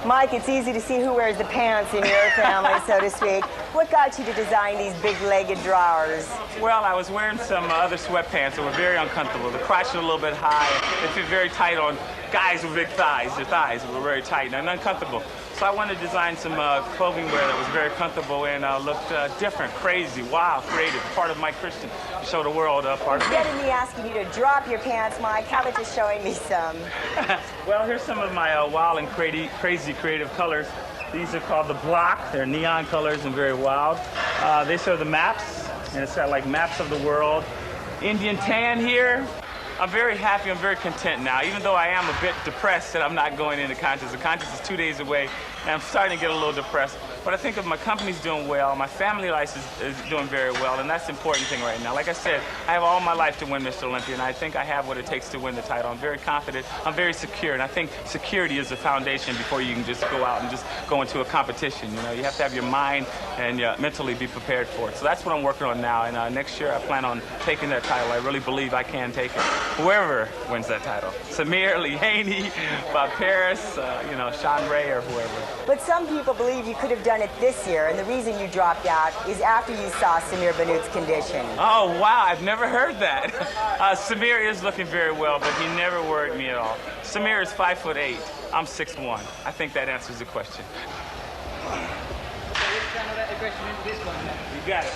Mike, it's easy to see who wears the pants in your family, so to speak. What got you to design these big-legged drawers? Well, I was wearing some other sweatpants that were very uncomfortable. The crotch was a little bit high. They fit very tight on guys with big thighs. Their thighs were very tight and uncomfortable. So I wanted to design some clothing wear that was very comfortable and looked different, crazy, wild, creative, part of Mike Christian. Show the world part of me. Instead of me asking you to drop your pants, Mike, how about just showing me some? Well, here's some of my wild and crazy creative colors. These are called the block. They're neon colors and very wild. They show the maps, and it's got like maps of the world. Indian tan here. I'm very happy, I'm very content now, even though I am a bit depressed that I'm not going into contest. The contest is 2 days away, and I'm starting to get a little depressed. But I think if my company's doing well, my family life is doing very well, and that's the important thing right now. Like I said, I have all my life to win Mr. Olympia, and I think I have what it takes to win the title. I'm very confident. I'm very secure, and I think security is the foundation before you can just go out and just go into a competition. You know, you have to have your mind and mentally be prepared for it. So that's what I'm working on now, and next year I plan on taking that title. I really believe I can take it. Whoever wins that title, Samir, Lee Haney, Bob Paris, you know, Sean Ray, or whoever. But some people believe you could have done it this year, and the reason you dropped out is after you saw Samir Bannout's condition. Oh, wow, I've never heard that. Samir is looking very well, but he never worried me at all. Samir is 5'8". I'm 6'1". I think that answers the question. You got it.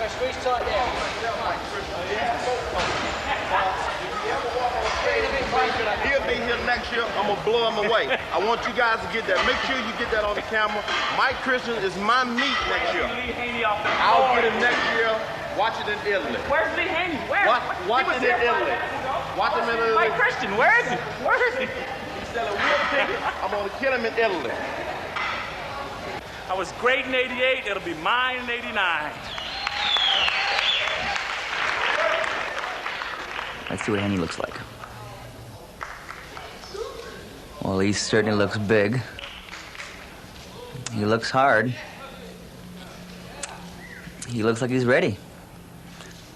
Squeeze tight there. He'll be here next year. I'm gonna blow him away. I want you guys to get that. Make sure you get that on the camera. Mike Christian is my meat next year. I'll get him next year. Watch it in Italy. Where's Lee Haney? Where? Watch it in Italy. Watch him in Italy. Mike Christian, where is he? Where is he? He's selling real tickets. I'm gonna kill him in Italy. I was great in '88. It'll be mine in '89. Let's see what Haney looks like. Well, he certainly looks big. He looks hard. He looks like he's ready.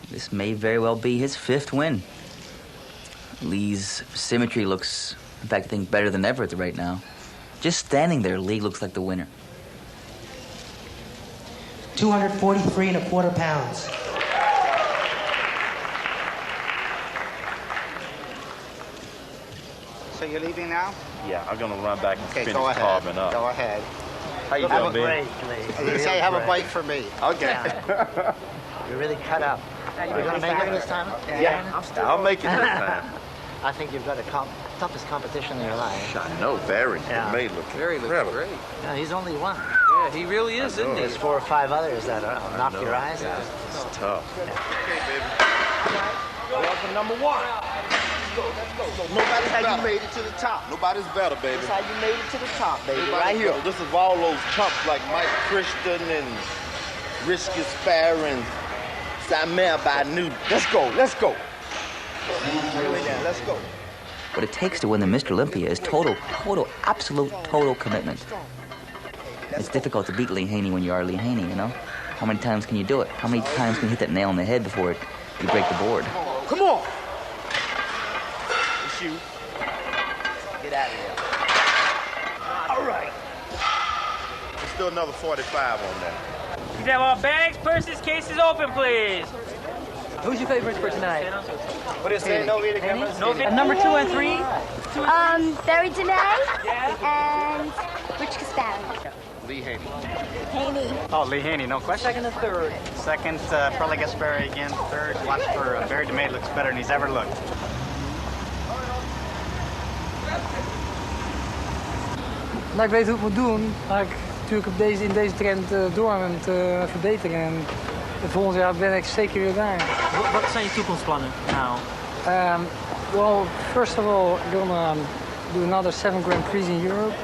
This may very well be his 5th win. Lee's symmetry looks, in fact, I think, better than ever right now. Just standing there, Lee looks like the winner. 243¼ pounds. So you're leaving now? Yeah, I'm gonna run back and finish go ahead. carving up. Go ahead. How you doing, Ben? You say have a bite for me. Okay. Yeah. You're really cut up. You're gonna make it this time? Yeah, I'll make it this time. I think you've got the toughest competition in your life. I know, Barry. Yeah. May look incredible. Great. Yeah, he's only one. Yeah, he really is, isn't he? There's 4 or 5 others that will knock your eyes out. It's tough. Yeah. Okay, baby. Welcome number 1. Nobody's how you made it to the top. Nobody's better, baby. That's how you made it to the top, baby. Nobody's right here. better. This is all those chumps like Mike Christian and Risky Spare and Samir Bannout. Let's go. Let's go. Let's go. What it takes to win the Mr. Olympia is total, absolute commitment. It's difficult to beat Lee Haney when you are Lee Haney, you know? How many times can you do it? How many times can you hit that nail on the head before you break the board? Come on. It's you. Get out of here. All right. Let's do another 45 on that. You can have all bags, purses, cases open, please. Who's your favorite for tonight? What is it? No video cameras? Number 2 and 3? Barry Denay and Rich Caspari. Lee Haney. Haney. Oh, Lee Haney, no question. Second and third. Second, probably Gaspari again. Third, watch for Barry DeMay. Looks better than he's ever looked. Nou, ik weet hoe ik moet doen, maar ik natuurlijk in deze trend door aan het verbeteren. En volgend jaar ben ik zeker weer daar. Wat zijn je toekomstplannen nou? Well, first of all, I'm gonna do another 7 Grand Prix in Europe.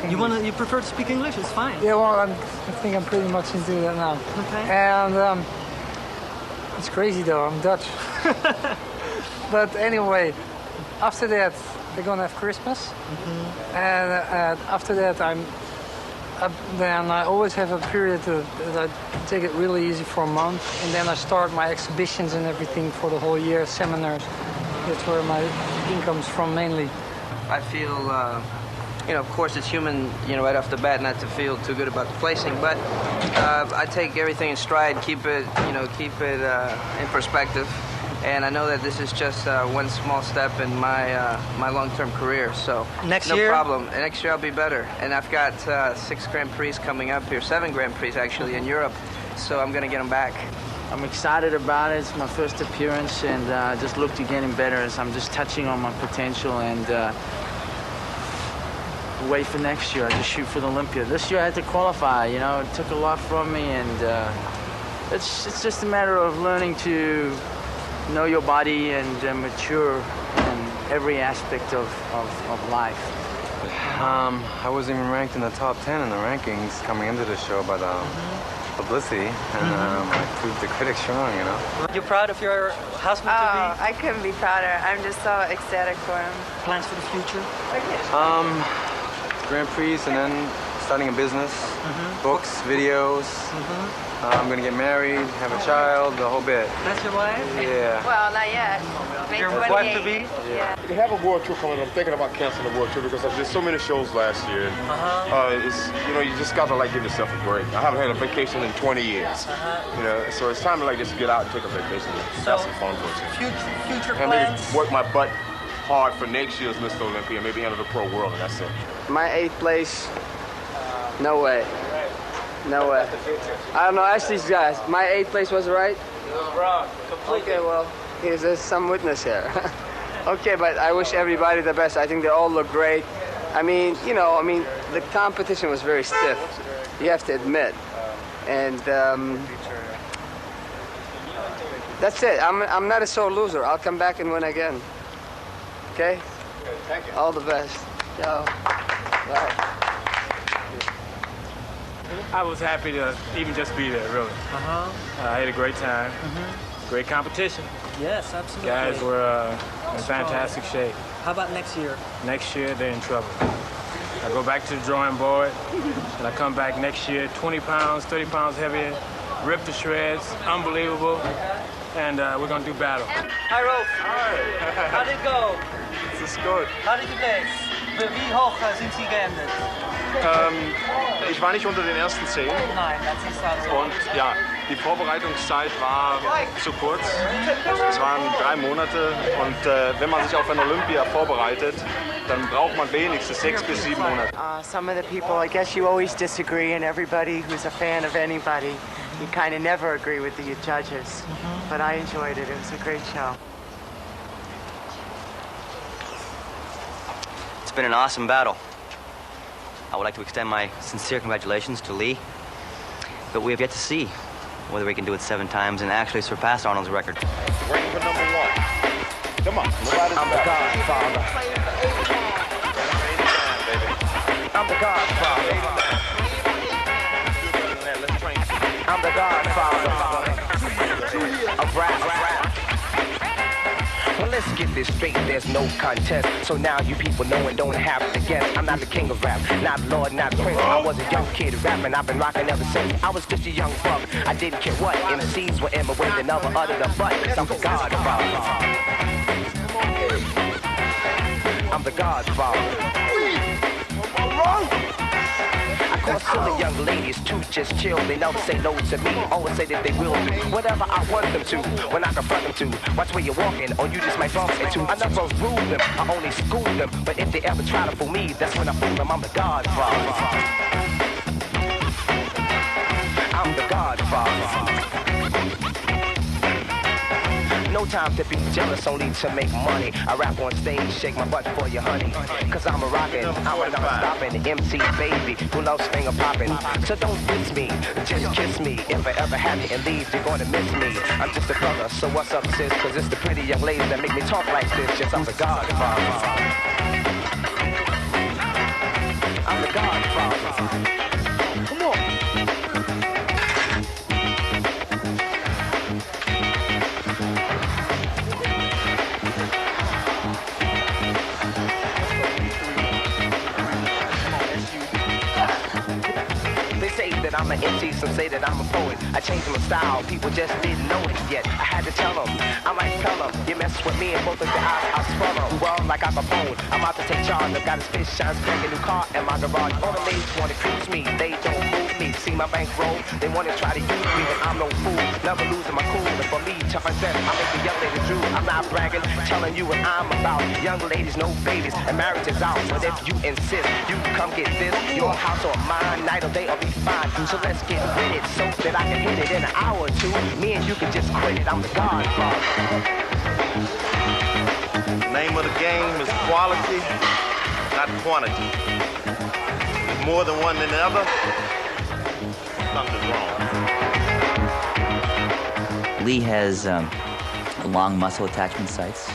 You prefer to speak English? It's fine. Yeah, well, I think I'm pretty much into that now. Okay. And it's crazy though, I'm Dutch. But anyway, after that, we're gonna have Christmas. And after that, then I always have a period that I take it really easy for a month. And then I start my exhibitions and everything for the whole year, seminars. That's where my income's from mainly. I feel, of course it's human, right off the bat not to feel too good about the placing, but I take everything in stride, keep it in perspective. And I know that this is just one small step in my long-term career, so next no year? problem. And next year I'll be better. And I've got 6 Grand Prix coming up here, 7 Grand Prix actually in Europe, so I'm gonna get them back. I'm excited about it. It's my first appearance, and just look to getting better as I'm just touching on my potential and wait for next year. I just shoot for the Olympia. This year I had to qualify. It took a lot from me, and it's just a matter of learning to know your body and mature in every aspect of life. I wasn't even ranked in the top 10 in the rankings coming into the show, but publicity, and I proved the critics wrong, you know. You proud of your husband to be? I couldn't be prouder. I'm just so ecstatic for him. Plans for the future? Grand Prix, and then starting a business, books, videos. I'm gonna get married, have a child, the whole bit. That's your wife? Yeah. Well, not yet. Your wife to be? Yeah. They have a world tour coming. I'm thinking about canceling the world tour because I did so many shows last year. It's, you know, you just gotta like give yourself a break. I haven't had a vacation in 20 years. You know, so it's time to like just get out and take a vacation and have some fun for it. Future and plans? maybe work my butt hard for next year's Mr. Olympia, maybe enter the pro world, and that's it. My 8th place, no way. No way. I don't know, ask these guys. My 8th place was right? Wrong, completely. Okay, well, there's some witness here. Okay, but I wish everybody the best. I think they all look great. I mean, you know, the competition was very stiff, you have to admit. And that's it. I'm not a sore loser. I'll come back and win again. Okay? Thank you. All the best. Ciao. Bye. I was happy to even just be there, really. I had a great time. Great competition. Yes, absolutely. Guys were in fantastic shape. How about next year? Next year, they're in trouble. I go back to the drawing board, and I come back next year 20 pounds, 30 pounds heavier, ripped to shreds, unbelievable, and we're going to do battle. Hi, Rolf. Hi. How did it go? Es ist gut. How did you place? Wie hoch sind Sie geendet? Ich war nicht unter den ersten 10. Nein, das ist also. Und ja, die Vorbereitungszeit war zu kurz. Es waren 3 Monate und wenn man sich auf ein Olympia vorbereitet, dann braucht man wenigstens 6 bis 7 Monate. Some of the people, I guess you always disagree, and everybody who's a fan of anybody, you kind of never agree with the judges. But I enjoyed it. It was a great show. It's been an awesome battle. I would like to extend my sincere congratulations to Lee, but we have yet to see whether we can do it 7 times and actually surpass Arnold's record. Waiting for number 1. Come on, nobody's I'm the Godfather. I'm the Godfather. I'm the Godfather. Of rap. Well, let's get this straight, there's no contest. So now you people know and don't have to guess. I'm not the king of rap, not Lord, not Prince. I was a young kid rapping, I've been rocking ever since. I was just a young buck, I didn't care what MCs were in my way, they never uttered a butt. I'm the Godfather. I'm the Godfather. I call silly young ladies to just chill. They never say no to me, always say that they will do whatever I want them to, when I confront them to. Watch where you're walking, or you just might bump into. I never rule them, I only school them. But if they ever try to fool me, that's when I fool them. I'm the Godfather. I'm the Godfather. No time to be jealous, only to make money. I rap on stage, shake my butt for you, honey. Cause I'm a rockin', I'm a non-stoppin' MC baby who loves finger poppin'. So don't diss me, just kiss me. If I ever have you and leave, you're gonna miss me. I'm just a brother, so what's up, sis? Cause it's the pretty young ladies that make me talk like this. Yes, I'm the Godfather. I'm the Godfather. Come on. I'm an MC, some say that I'm a poet. I changed my style, people just didn't know it yet. I had to tell them, I might tell them, you mess with me and both of your eyes, I'll swallow. Well, like I'm a bone, I'm out to take charge. I've got a fish shines, bring a new car in my garage. All the ladies wanna cruise me, they don't move me. See my bankroll, they wanna try to use me, but I'm no fool. Never losing my cool, and for me to undress, I make the young ladies drool. I'm not bragging, telling you what I'm about. Young ladies, no babies, and marriage is out. But if you insist, you come get this. Your house or mine, night or day, I'll be fine. So let's get with it so that I can hit it in an hour or two. Me and you can just quit it. I'm the Godfather. Name of the game is quality, not quantity. There's more than one than the other. Something's wrong. Lee has long muscle attachment sites.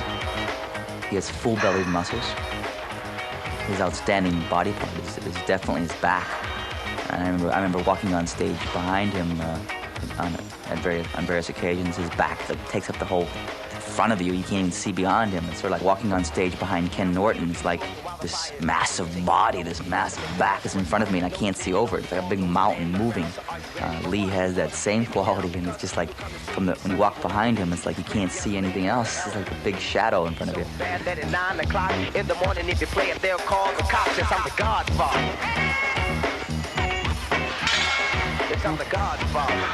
He has full-bellied muscles. his outstanding body part is definitely his back. And I remember walking on stage behind him on various occasions. His back takes up the whole front of you. You can't even see beyond him. It's sort of like walking on stage behind Ken Norton. It's like this massive body, this massive back is in front of me, and I can't see over it. It's like a big mountain moving. Lee has that same quality, and it's just like when you walk behind him, it's like you can't see anything else. It's like a big shadow in front of you. Bad that at 9 o'clock in the morning, if you play it, they'll call the cops. Yes, I'm the Godfather. Yes, I'm the Godfather.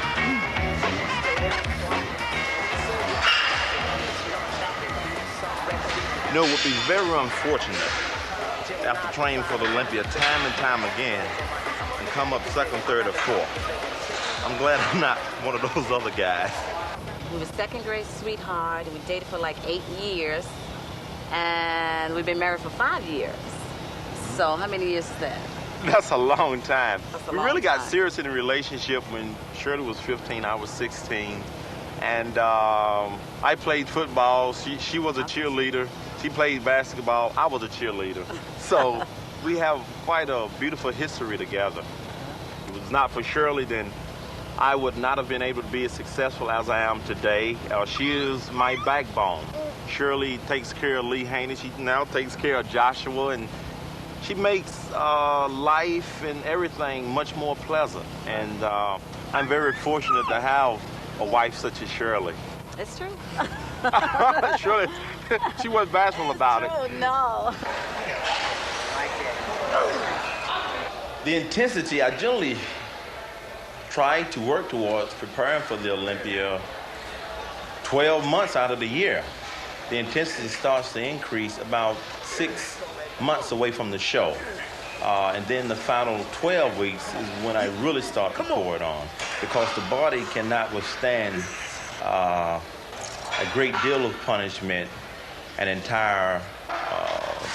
You know, it would be very unfortunate after training for the Olympia time and time again and come up second, third, or fourth. I'm glad I'm not one of those other guys. We were second grade sweetheart, and we dated for like 8 years, and we've been married for 5 years. So how many years is that? That's a long time. We really got time. serious in the relationship when Shirley was 15, I was 16. And I played football. She was a cheerleader. She played basketball. I was a cheerleader. So we have quite a beautiful history together. If it was not for Shirley, then I would not have been able to be as successful as I am today. She is my backbone. Shirley takes care of Lee Haney. She now takes care of Joshua, and she makes life and everything much more pleasant. And I'm very fortunate to have a wife such as Shirley. It's true. Shirley, she wasn't bashful about it. Oh, no. The intensity, I generally try to work towards preparing for the Olympia 12 months out of the year. The intensity starts to increase about 6 months away from the show. And then the final 12 weeks is when I really start to pour it on, because the body cannot withstand a great deal of punishment an entire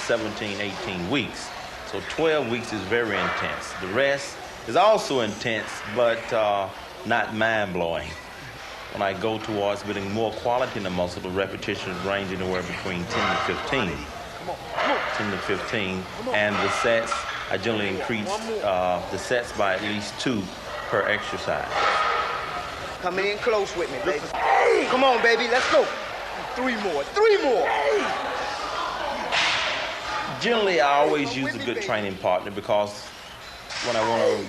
17, 18 weeks. So 12 weeks is very intense. The rest is also intense, but not mind-blowing. When I go towards building more quality in the muscle, the repetitions range anywhere between 10 to 15. 10 to 15. And the sets, I generally increase the sets by at least 2 per exercise. Come in close with me, baby. Hey! Come on, baby, let's go. 3 more, 3 more. Hey! Generally, I always use a good training partner, because when I want to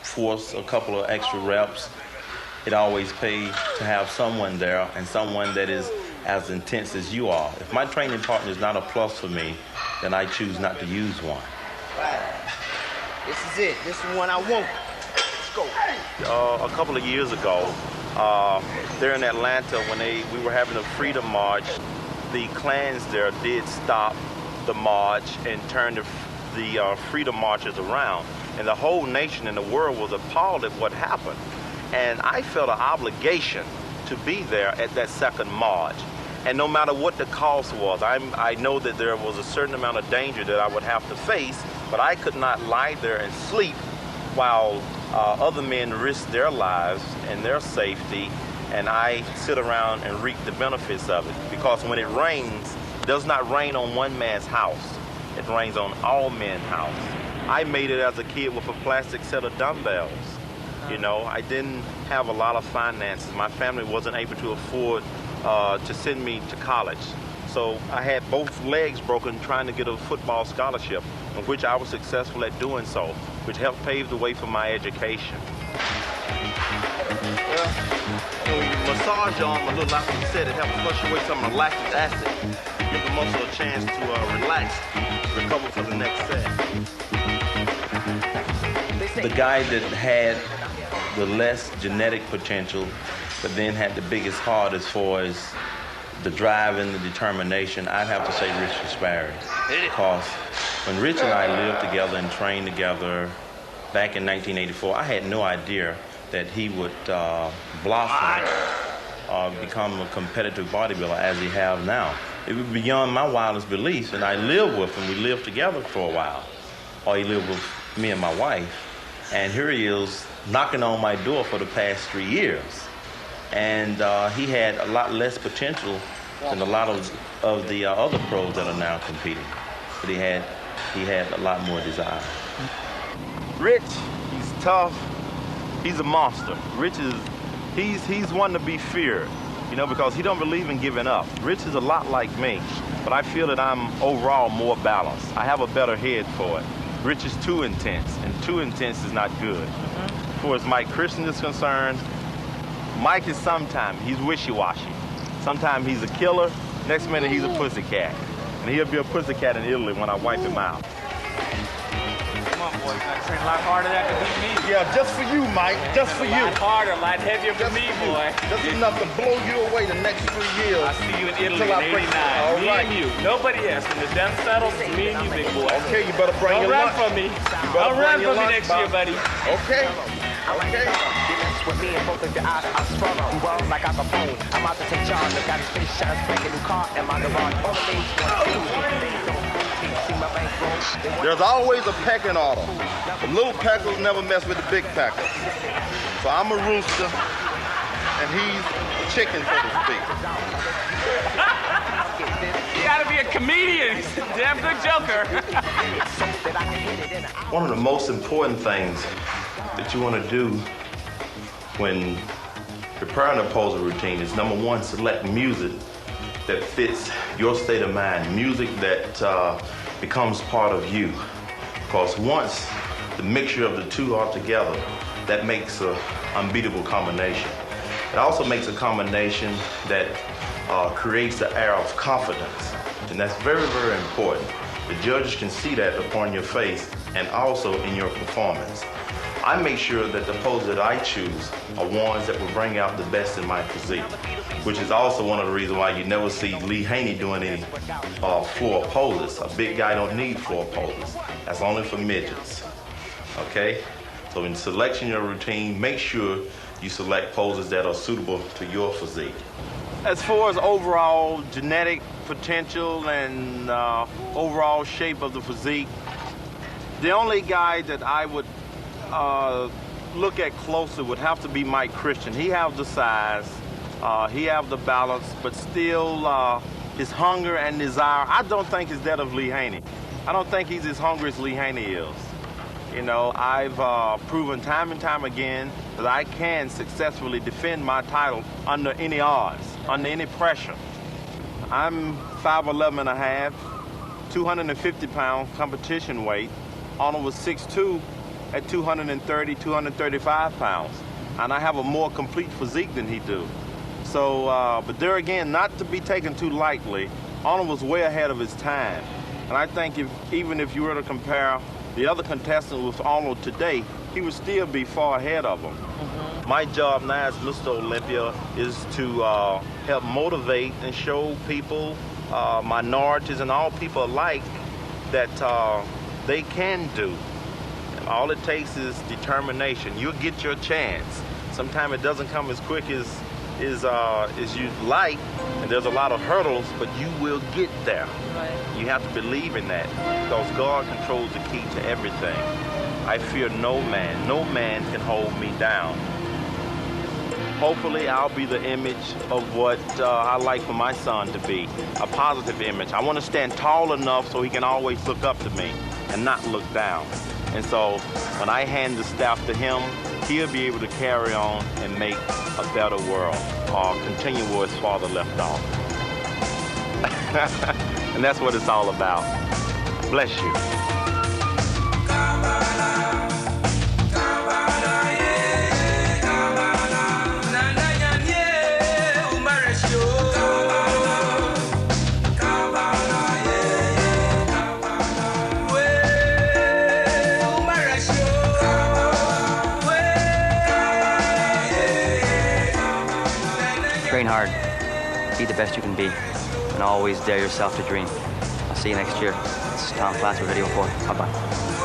force a couple of extra reps, it always pays to have someone there, and someone that is as intense as you are. If my training partner is not a plus for me, then I choose not to use one. Right. This is it. This is the one I want. Let's go. A couple of years ago, there in Atlanta, when we were having a freedom march, the Klans there did stop the march and turn the freedom marchers around. And the whole nation and the world was appalled at what happened. And I felt an obligation to be there at that second march. And no matter what the cost was, I know that there was a certain amount of danger that I would have to face, but I could not lie there and sleep while other men risk their lives and their safety, and I sit around and reap the benefits of it. Because when it rains, it does not rain on one man's house. It rains on all men's house. I made it as a kid with a plastic set of dumbbells. You know, I didn't have a lot of finances. My family wasn't able to afford to send me to college. So I had both legs broken trying to get a football scholarship, in which I was successful at doing so, which helped pave the way for my education. Well, when you massage your arm a little, like you said, it helps flush away some of the lactic acid, give the muscle a chance to relax, recover for the next set. The guy that had the less genetic potential, but then had the biggest heart as far as the drive and the determination, I'd have to say Richard Sparrow. Because when Rich and I lived together and trained together back in 1984, I had no idea that he would blossom or become a competitive bodybuilder as he has now. It was beyond my wildest beliefs, and I lived with him. We lived together for a while, or he lived with me and my wife. And here he is knocking on my door for the past 3 years. And he had a lot less potential than a lot of the other pros that are now competing. But he had he had a lot more desire. Rich, he's tough. He's a monster. Rich is, he's one to be feared, you know, because he don't believe in giving up. Rich is a lot like me, but I feel that I'm overall more balanced. I have a better head for it. Rich is too intense, and too intense is not good. As far as Mike Christian is concerned, Mike is sometimes, he's wishy-washy. Sometimes he's a killer, next minute he's a pussycat. And he'll be a pussycat in Italy when I wipe him out. Come on, boy. You gotta train a lot harder than that to beat me. Yeah, just for you, Mike. Just for you. A lot harder, a lot heavier for me, boy. Just enough to blow you away the next 3 years. I'll see you in Italy in 89. All me right. and you. Nobody else. When the dust settles, me and you, big boy. Okay, you better bring your lunch. Don't run from me. Don't run from me next year, buddy. Okay. Okay. With me and both of your eyes, I sprung on well like Al Capone. I'm out to take charge. I got a space shot, make a new car in my garage. All the things see my bankroll. There's always a pecking order. The little peckers never mess with the big peckers. So I'm a rooster, and he's a chicken, so to speak. You gotta be a comedian. He's a damn good joker. One of the most important things that you want to do when preparing a poser routine is, number one, select music that fits your state of mind, music that becomes part of you. Because once the mixture of the two are together, that makes an unbeatable combination. It also makes a combination that creates the air of confidence, and that's very, very important. The judges can see that upon your face and also in your performance. I make sure that the poses that I choose are ones that will bring out the best in my physique, which is also one of the reasons why you never see Lee Haney doing any floor poses. A big guy don't need floor poses. That's only for midgets, okay? So in selection of your routine, make sure you select poses that are suitable to your physique. As far as overall genetic potential and overall shape of the physique, the only guy that I would look at closely would have to be Mike Christian. He have the size, he have the balance, but still his hunger and desire, I don't think is that of Lee Haney. I don't think he's as hungry as Lee Haney is. You know, I've proven time and time again that I can successfully defend my title under any odds, under any pressure. I'm 5'11 and a half, 250 pound competition weight. Arnold was 6'2", at 230, 235 pounds. And I have a more complete physique than he do. So, but there again, not to be taken too lightly, Arnold was way ahead of his time. And I think even if you were to compare the other contestant with Arnold today, he would still be far ahead of him. My job now as Mr. Olympia is to help motivate and show people, minorities and all people alike, that they can do. All it takes is determination. You'll get your chance. Sometimes it doesn't come as quick as you'd like, and there's a lot of hurdles, but you will get there. Right. You have to believe in that, because God controls the key to everything. I fear no man. No man can hold me down. Hopefully, I'll be the image of what I like for my son to be, a positive image. I want to stand tall enough so he can always look up to me and not look down. And so when I hand the staff to him, he'll be able to carry on and make a better world, or continue where his father left off. And that's what it's all about. Bless you. Train hard, be the best you can be, and always dare yourself to dream. I'll see you next year. This is Tom Platz for Video 4. Bye-bye.